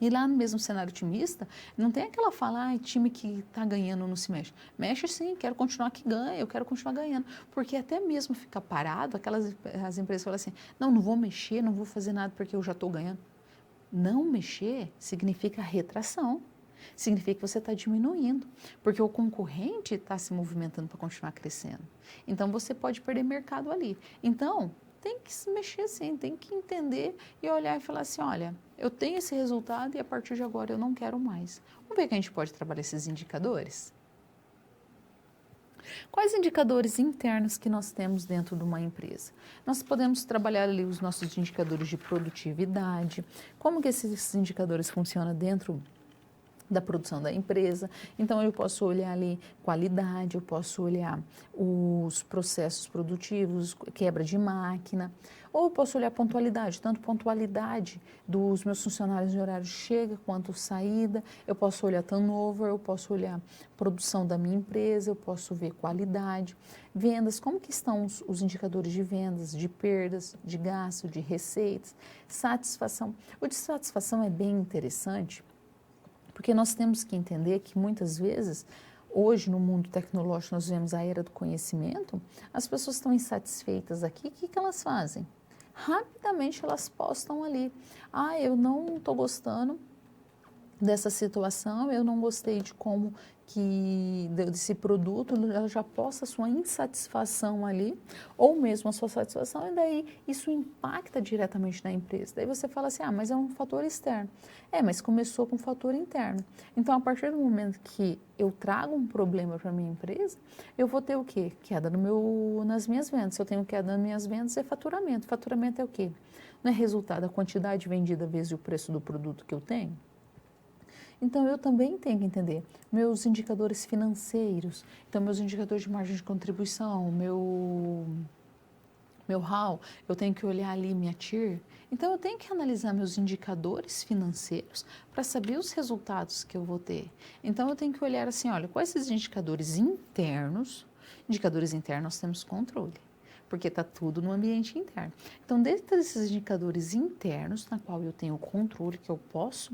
E lá no mesmo cenário otimista, não tem aquela fala, ai, time que está ganhando não se mexe. Mexe sim, quero continuar que ganha, eu quero continuar ganhando. Porque até mesmo ficar parado, as empresas falam assim, não vou mexer, não vou fazer nada porque eu já estou ganhando. Não mexer significa retração. Significa que você está diminuindo, porque o concorrente está se movimentando para continuar crescendo. Então, você pode perder mercado ali. Então, tem que se mexer sim, tem que entender e olhar e falar assim, olha, eu tenho esse resultado e a partir de agora eu não quero mais. Vamos ver que a gente pode trabalhar esses indicadores? Quais indicadores internos que nós temos dentro de uma empresa? Nós podemos trabalhar ali os nossos indicadores de produtividade, como que esses indicadores funcionam dentro da produção da empresa. Então, eu posso olhar ali qualidade, eu posso olhar os processos produtivos, quebra de máquina, ou eu posso olhar pontualidade, tanto pontualidade dos meus funcionários em horário chega quanto saída, eu posso olhar turnover, eu posso olhar produção da minha empresa, eu posso ver qualidade, vendas, como que estão os indicadores de vendas, de perdas, de gasto, de receitas, satisfação. O de satisfação é bem interessante, porque nós temos que entender que muitas vezes, hoje no mundo tecnológico, nós vemos a era do conhecimento, as pessoas estão insatisfeitas aqui, o que elas fazem? Rapidamente elas postam ali, eu não estou gostando dessa situação, eu não gostei de como desse produto, ela já posta a sua insatisfação ali, ou mesmo a sua satisfação, e daí isso impacta diretamente na empresa. Daí você fala assim, mas é um fator externo. Mas começou com um fator interno. Então, a partir do momento que eu trago um problema para a minha empresa, eu vou ter o quê? Queda nas minhas vendas. Se eu tenho queda nas minhas vendas, é faturamento. Faturamento é o quê? Não é resultado da quantidade vendida vezes o preço do produto que eu tenho? Então, eu também tenho que entender meus indicadores financeiros, então, meus indicadores de margem de contribuição, meu RAL, eu tenho que olhar ali minha TIR. Então, eu tenho que analisar meus indicadores financeiros para saber os resultados que eu vou ter. Então, eu tenho que olhar assim, olha, quais esses indicadores internos? Indicadores internos nós temos controle, porque está tudo no ambiente interno. Então, dentro desses indicadores internos, na qual eu tenho controle, que eu posso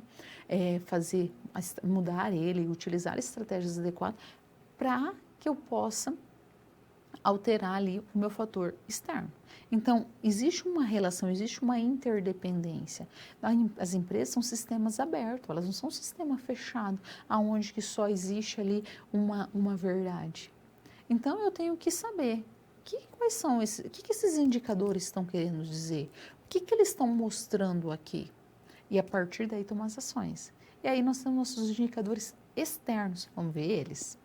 mudar ele, utilizar estratégias adequadas para que eu possa alterar ali o meu fator externo. Então, existe uma relação, existe uma interdependência. As empresas são sistemas abertos, elas não são um sistema fechado, onde que só existe ali uma verdade. Então, eu tenho que saber quais são o que esses indicadores estão querendo dizer, o que eles estão mostrando aqui. E a partir daí tomar as ações. E aí nós temos nossos indicadores externos, vamos ver eles.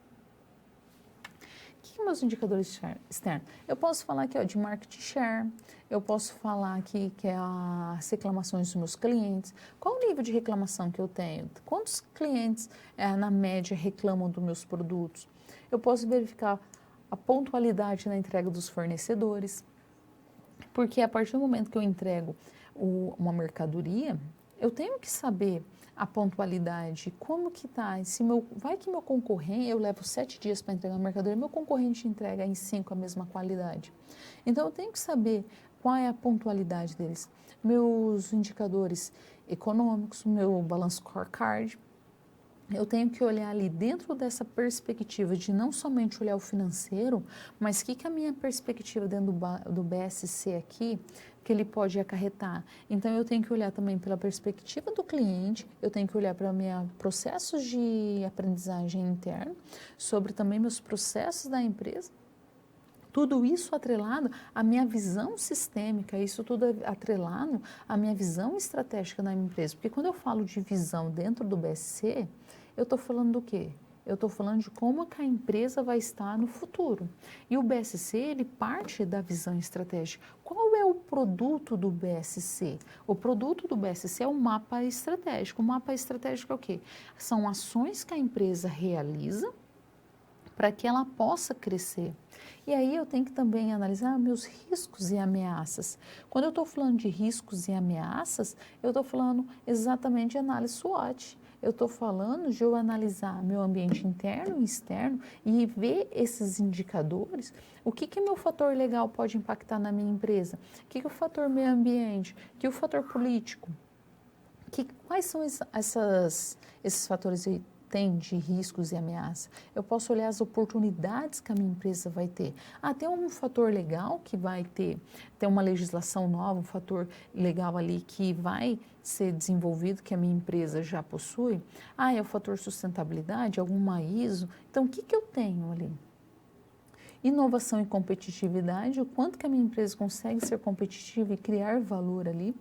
O que são meus indicadores externos? Eu posso falar aqui de market share, eu posso falar aqui que é as reclamações dos meus clientes. Qual o nível de reclamação que eu tenho? Quantos clientes, na média, reclamam dos meus produtos? Eu posso verificar a pontualidade na entrega dos fornecedores, porque a partir do momento que eu entrego uma mercadoria, eu tenho que saber a pontualidade, como que está, vai que meu concorrente, eu levo 7 dias para entregar uma mercadoria, meu concorrente entrega em 5 a mesma qualidade. Então eu tenho que saber qual é a pontualidade deles, meus indicadores econômicos, meu balance scorecard. Eu tenho que olhar ali dentro dessa perspectiva de não somente olhar o financeiro, mas o que a minha perspectiva dentro do BSC aqui, que ele pode acarretar. Então, eu tenho que olhar também pela perspectiva do cliente, eu tenho que olhar para meus processos de aprendizagem interna, sobre também meus processos da empresa. Tudo isso atrelado à minha visão sistêmica, isso tudo atrelado à minha visão estratégica da minha empresa. Porque quando eu falo de visão dentro do BSC, eu estou falando do quê? Eu estou falando de como que a empresa vai estar no futuro. E o BSC, ele parte da visão estratégica. Qual é o produto do BSC? O produto do BSC é um mapa estratégico. O mapa estratégico é o quê? São ações que a empresa realiza para que ela possa crescer. E aí eu tenho que também analisar meus riscos e ameaças. Quando eu estou falando de riscos e ameaças, eu estou falando exatamente de análise SWOT. Eu estou falando de eu analisar meu ambiente interno e externo e ver esses indicadores. O que meu fator legal pode impactar na minha empresa? O que o fator meio ambiente? O que o fator político? Quais são esses fatores aí? Tem de riscos e ameaças. Eu posso olhar as oportunidades que a minha empresa vai ter. Tem um fator legal que vai ter uma legislação nova, um fator legal ali que vai ser desenvolvido, que a minha empresa já possui. É o fator sustentabilidade, alguma ISO. Então, o que eu tenho ali? Inovação e competitividade, o quanto que a minha empresa consegue ser competitiva e criar valor ali.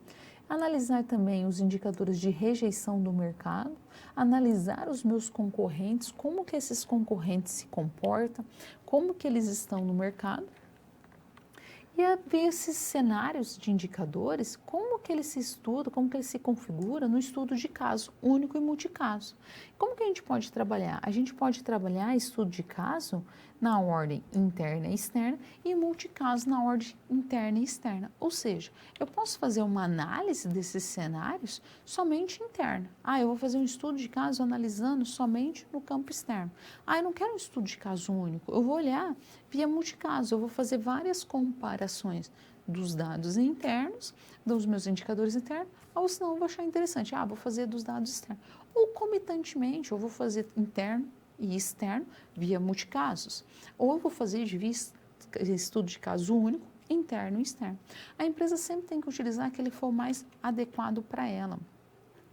Analisar também os indicadores de rejeição do mercado, analisar os meus concorrentes, como que esses concorrentes se comportam, como que eles estão no mercado. E ver esses cenários de indicadores, como que ele se estuda, como que ele se configura no estudo de caso único e multicaso. Como que a gente pode trabalhar? A gente pode trabalhar estudo de caso na ordem interna e externa e multicaso na ordem interna e externa. Ou seja, eu posso fazer uma análise desses cenários somente interna. Eu vou fazer um estudo de caso analisando somente no campo externo. Eu não quero um estudo de caso único, eu vou olhar via multicaso, eu vou fazer várias comparações dos dados internos, dos meus indicadores internos, ou senão eu vou achar interessante, vou fazer dos dados externos. Ou comitantemente, eu vou fazer interno e externo via multicasos, ou eu vou fazer de estudo de caso único, interno e externo. A empresa sempre tem que utilizar aquele que for mais adequado para ela.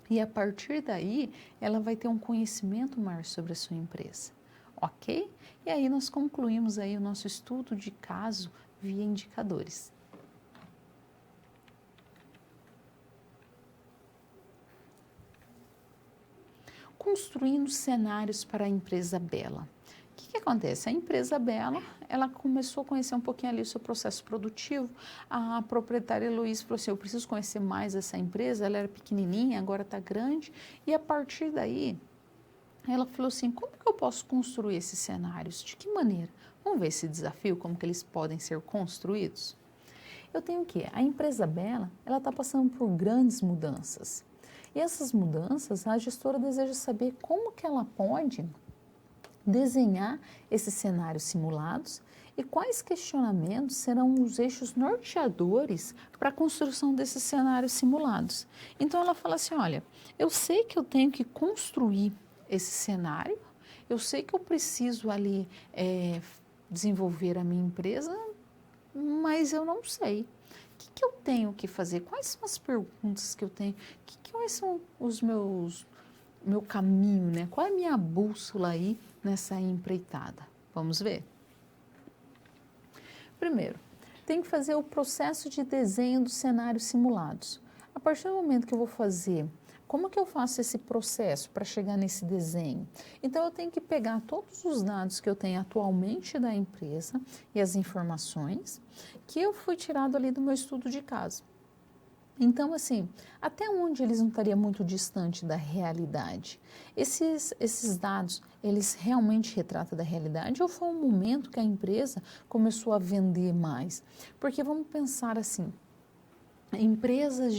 E a partir daí, ela vai ter um conhecimento maior sobre a sua empresa. Ok? E aí nós concluímos aí o nosso estudo de caso via indicadores. Construindo cenários para a empresa Bela. O que acontece? A empresa Bela, ela começou a conhecer um pouquinho ali o seu processo produtivo. A proprietária Heloísa falou assim, eu preciso conhecer mais essa empresa, ela era pequenininha, agora está grande. E a partir daí, ela falou assim, como que eu posso construir esses cenários? De que maneira? Vamos ver esse desafio, como que eles podem ser construídos? Eu tenho o quê? A empresa Bela, ela está passando por grandes mudanças. E essas mudanças, a gestora deseja saber como que ela pode desenhar esses cenários simulados e quais questionamentos serão os eixos norteadores para a construção desses cenários simulados. Então, ela fala assim, olha, eu sei que eu tenho que construir esse cenário, eu sei que eu preciso ali desenvolver a minha empresa, mas eu não sei. O que eu tenho que fazer? Quais são as perguntas que eu tenho? Quais são meu caminho, né? Qual é a minha bússola aí nessa empreitada? Vamos ver? Primeiro, tem que fazer o processo de desenho dos cenários simulados. A partir do momento que eu vou fazer, como que eu faço esse processo para chegar nesse desenho? Então, eu tenho que pegar todos os dados que eu tenho atualmente da empresa e as informações que eu fui tirado ali do meu estudo de caso. Então, assim, até onde eles não estariam muito distante da realidade? Esses dados, eles realmente retratam da realidade ou foi um momento que a empresa começou a vender mais? Porque vamos pensar assim, empresas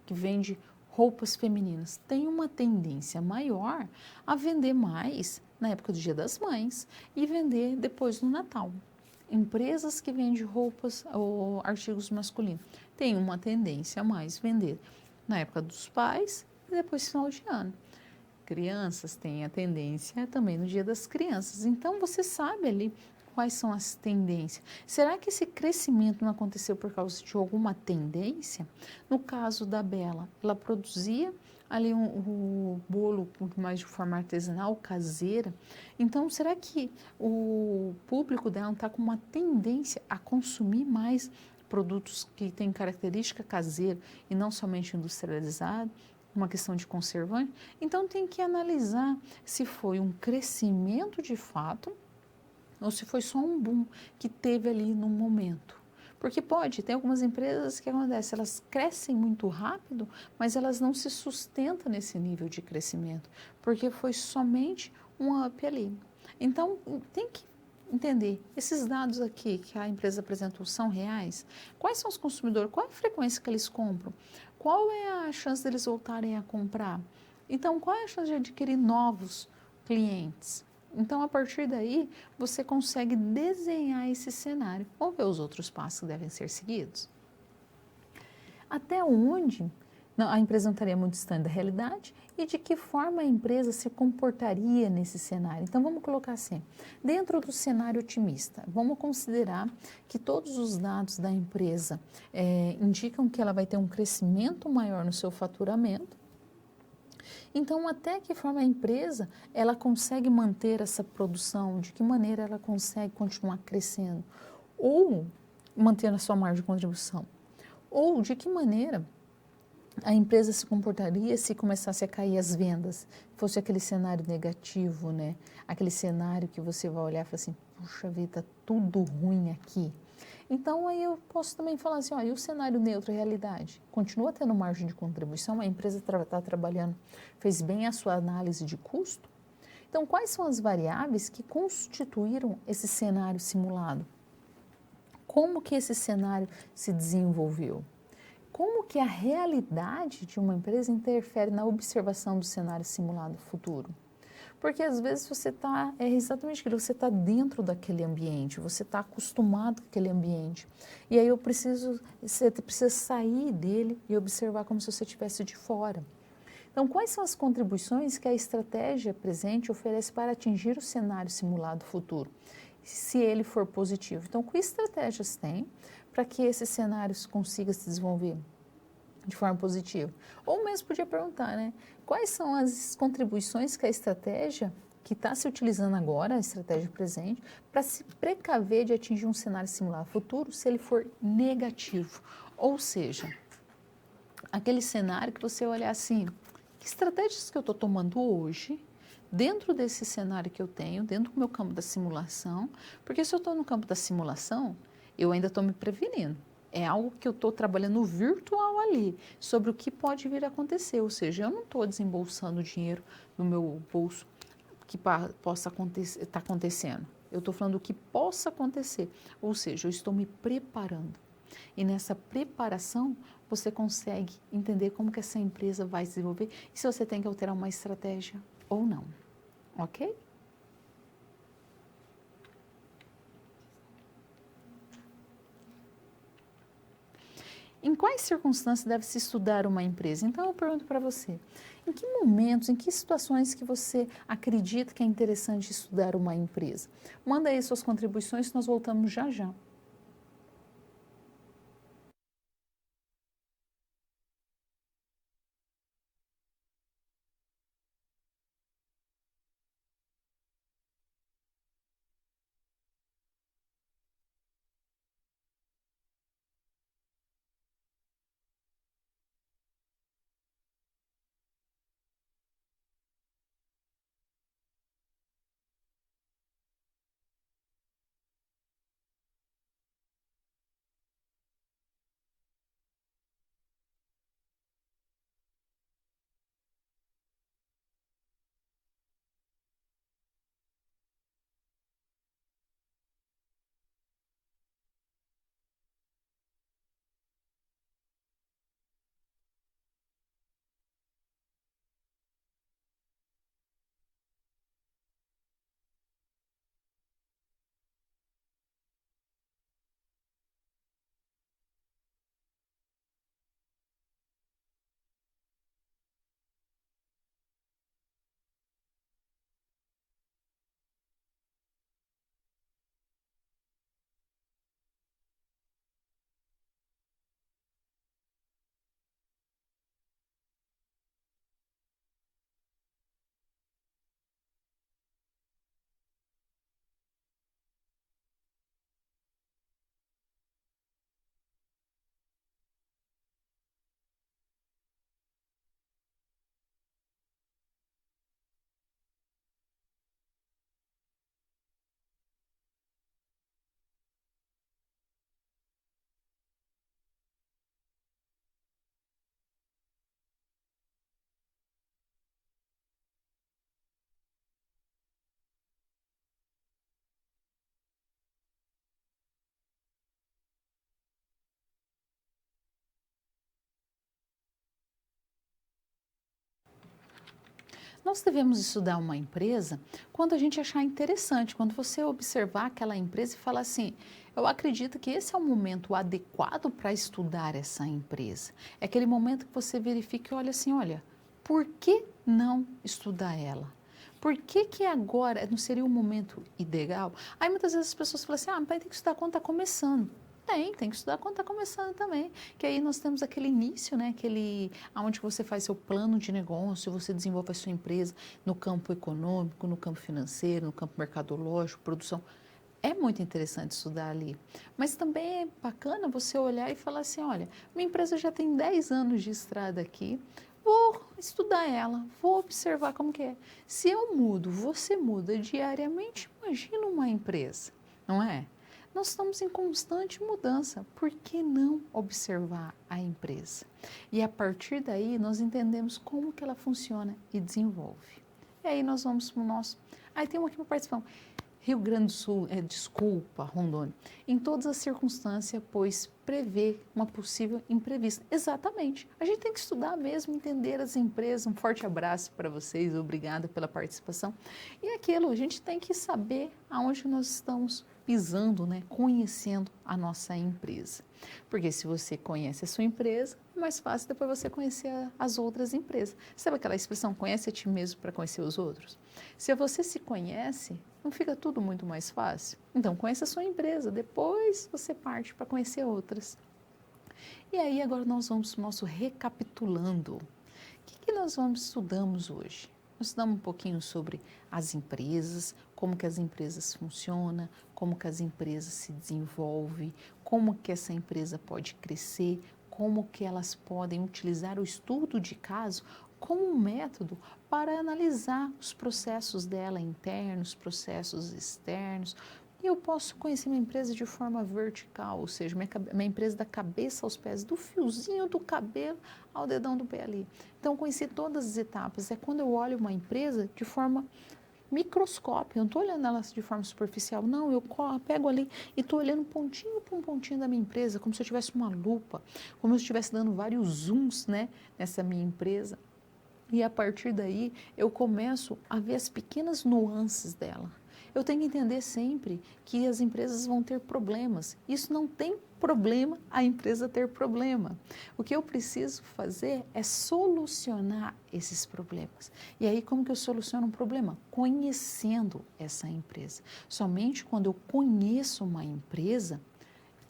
que vendem roupas femininas têm uma tendência maior a vender mais na época do Dia das Mães e vender depois no Natal. Empresas que vendem roupas ou artigos masculinos têm uma tendência a mais vender na época dos pais e depois final de ano. Crianças têm a tendência também no Dia das Crianças. Então você sabe ali quais são as tendências. Será que esse crescimento não aconteceu por causa de alguma tendência? No caso da Bela, ela produzia ali o bolo mais de forma artesanal, caseira. Então, será que o público dela está com uma tendência a consumir mais produtos que têm característica caseira e não somente industrializado? Uma questão de conservante? Então, tem que analisar se foi um crescimento de fato ou se foi só um boom que teve ali no momento. Porque pode, tem algumas empresas que acontece, elas crescem muito rápido, mas elas não se sustentam nesse nível de crescimento, porque foi somente um up ali. Então, tem que entender, esses dados aqui que a empresa apresentou são reais? Quais são os consumidores? Qual é a frequência que eles compram? Qual é a chance deles voltarem a comprar? Então, qual é a chance de adquirir novos clientes? Então, a partir daí, você consegue desenhar esse cenário. Vamos ver os outros passos que devem ser seguidos? Até onde a empresa não estaria muito distante da realidade e de que forma a empresa se comportaria nesse cenário. Então, vamos colocar assim, dentro do cenário otimista, vamos considerar que todos os dados da empresa indicam que ela vai ter um crescimento maior no seu faturamento. Então, até que forma a empresa ela consegue manter essa produção, de que maneira ela consegue continuar crescendo, ou manter a sua margem de contribuição, ou de que maneira a empresa se comportaria se começasse a cair as vendas, fosse aquele cenário negativo, né? Aquele cenário que você vai olhar e falar assim, puxa vida, tá tudo ruim aqui. Então, aí eu posso também falar assim, ó, e o cenário neutro, a realidade? Continua tendo margem de contribuição? A empresa está trabalhando, fez bem a sua análise de custo? Então, quais são as variáveis que constituíram esse cenário simulado? Como que esse cenário se desenvolveu? Como que a realidade de uma empresa interfere na observação do cenário simulado futuro? Porque às vezes você está, é exatamente aquilo, você está dentro daquele ambiente, você está acostumado com aquele ambiente. E aí você precisa sair dele e observar como se você estivesse de fora. Então, quais são as contribuições que a estratégia presente oferece para atingir o cenário simulado futuro, se ele for positivo? Então, que estratégias tem para que esse cenário consiga se desenvolver de forma positiva? Ou mesmo podia perguntar, né? Quais são as contribuições que a estratégia que está se utilizando agora, a estratégia presente, para se precaver de atingir um cenário simulado futuro se ele for negativo? Ou seja, aquele cenário que você olhar assim, que estratégias que eu estou tomando hoje, dentro desse cenário que eu tenho, dentro do meu campo da simulação, porque se eu estou no campo da simulação, eu ainda estou me prevenindo. É algo que eu estou trabalhando virtual ali, sobre o que pode vir a acontecer, ou seja, eu não estou desembolsando dinheiro no meu bolso que possa acontecer, está acontecendo. Eu estou falando do que possa acontecer, ou seja, eu estou me preparando. E nessa preparação, você consegue entender como que essa empresa vai se desenvolver e se você tem que alterar uma estratégia ou não, ok? Em quais circunstâncias deve-se estudar uma empresa? Então, eu pergunto para você, em que momentos, em que situações que você acredita que é interessante estudar uma empresa? Manda aí suas contribuições, nós voltamos já já. Nós devemos estudar uma empresa quando a gente achar interessante, quando você observar aquela empresa e falar assim, eu acredito que esse é o momento adequado para estudar essa empresa. É aquele momento que você verifica e olha assim, olha, por que não estudar ela? Por que que agora não seria o momento ideal? Aí muitas vezes as pessoas falam assim, mas tem que estudar quando está começando. Tem que estudar quando está começando também. Que aí nós temos aquele início, né? Onde você faz seu plano de negócio, você desenvolve a sua empresa no campo econômico, no campo financeiro, no campo mercadológico, produção. É muito interessante estudar ali. Mas também é bacana você olhar e falar assim, olha, minha empresa já tem 10 anos de estrada aqui, vou estudar ela, vou observar como que é. Se eu mudo, você muda diariamente, imagina uma empresa, não é? Nós estamos em constante mudança, por que não observar a empresa? E a partir daí nós entendemos como que ela funciona e desenvolve. E aí nós vamos para o nosso... Aí tem uma aqui para participar. Rio Grande do Sul, desculpa, Rondônia, em todas as circunstâncias, pois prevê uma possível imprevista. Exatamente. A gente tem que estudar mesmo, entender as empresas. Um forte abraço para vocês, obrigada pela participação. E aquilo, a gente tem que saber aonde nós estamos pisando, né? Conhecendo a nossa empresa. Porque se você conhece a sua empresa, é mais fácil depois você conhecer as outras empresas. Sabe aquela expressão, conhece a ti mesmo para conhecer os outros? Se você se conhece, não fica tudo muito mais fácil? Então, conheça a sua empresa, depois você parte para conhecer outras. E aí, agora nós vamos para o nosso recapitulando. O que nós estudamos hoje? Nós estudamos um pouquinho sobre as empresas, como que as empresas funcionam, como que as empresas se desenvolvem, como que essa empresa pode crescer, como que elas podem utilizar o estudo de caso como um método para analisar os processos dela internos, processos externos. E eu posso conhecer minha empresa de forma vertical, ou seja, minha empresa da cabeça aos pés, do fiozinho do cabelo ao dedão do pé ali. Então, conhecer todas as etapas. É quando eu olho uma empresa de forma microscópica, eu não estou olhando ela de forma superficial, não, eu pego ali e estou olhando pontinho por pontinho da minha empresa, como se eu tivesse uma lupa, como se eu estivesse dando vários zooms, né, nessa minha empresa. E a partir daí eu começo a ver as pequenas nuances dela. Eu tenho que entender sempre que as empresas vão ter problemas. Isso não tem problema a empresa ter problema. O que eu preciso fazer é solucionar esses problemas. E aí como que eu soluciono um problema? Conhecendo essa empresa. Somente quando eu conheço uma empresa,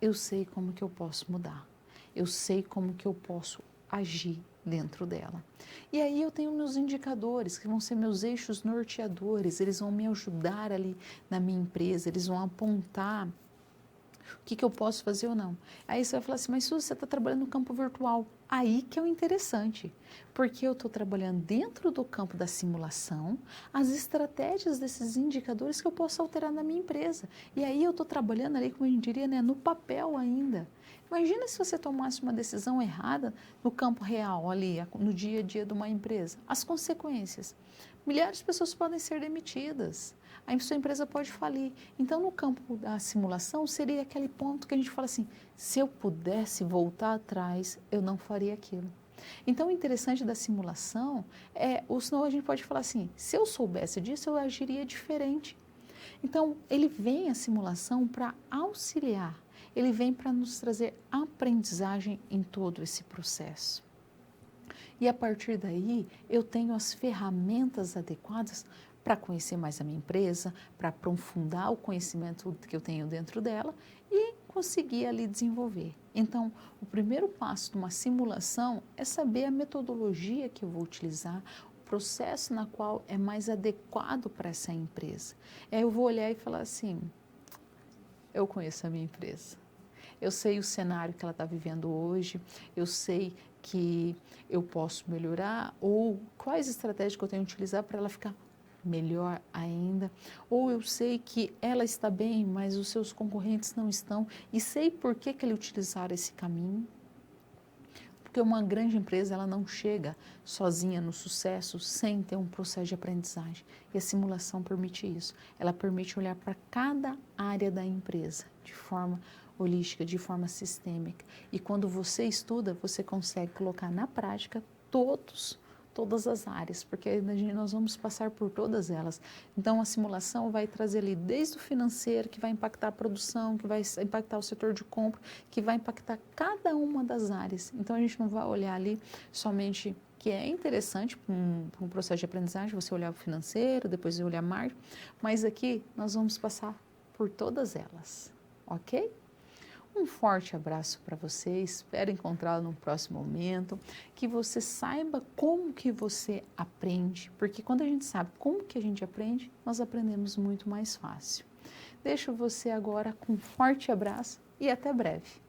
eu sei como que eu posso mudar. Eu sei como que eu posso agir dentro dela. E aí eu tenho meus indicadores, que vão ser meus eixos norteadores, eles vão me ajudar ali na minha empresa, eles vão apontar o que eu posso fazer ou não. Aí você vai falar assim, mas Suzy, você está trabalhando no campo virtual. Aí que é o interessante, porque eu estou trabalhando dentro do campo da simulação, as estratégias desses indicadores que eu posso alterar na minha empresa. E aí eu estou trabalhando ali, como a gente diria, né, no papel ainda. Imagina se você tomasse uma decisão errada no campo real, ali, no dia a dia de uma empresa. As consequências. Milhares de pessoas podem ser demitidas. A sua empresa pode falir. Então, no campo da simulação, seria aquele ponto que a gente fala assim, se eu pudesse voltar atrás, eu não faria aquilo. Então, o interessante da simulação ou senão a gente pode falar assim, se eu soubesse disso, eu agiria diferente. Então, ele vem a simulação para auxiliar, ele vem para nos trazer aprendizagem em todo esse processo. E a partir daí, eu tenho as ferramentas adequadas para conhecer mais a minha empresa, para aprofundar o conhecimento que eu tenho dentro dela e conseguir ali desenvolver. Então, o primeiro passo de uma simulação é saber a metodologia que eu vou utilizar, o processo na qual é mais adequado para essa empresa. Aí eu vou olhar e falar assim, eu conheço a minha empresa. Eu sei o cenário que ela está vivendo hoje, eu sei que eu posso melhorar ou quais estratégias que eu tenho que utilizar para ela ficar melhor ainda, ou eu sei que ela está bem, mas os seus concorrentes não estão e sei por que ele utilizaram esse caminho. Porque uma grande empresa ela não chega sozinha no sucesso sem ter um processo de aprendizagem. E a simulação permite isso. Ela permite olhar para cada área da empresa de forma holística, de forma sistêmica. E quando você estuda, você consegue colocar na prática todas as áreas, porque nós vamos passar por todas elas. Então, a simulação vai trazer ali desde o financeiro, que vai impactar a produção, que vai impactar o setor de compra, que vai impactar cada uma das áreas. Então, a gente não vai olhar ali somente, que é interessante para um processo de aprendizagem, você olhar o financeiro, depois olhar a margem, mas aqui nós vamos passar por todas elas, ok? Um forte abraço para você, espero encontrá-lo no próximo momento, que você saiba como que você aprende, porque quando a gente sabe como que a gente aprende, nós aprendemos muito mais fácil. Deixo você agora com um forte abraço e até breve.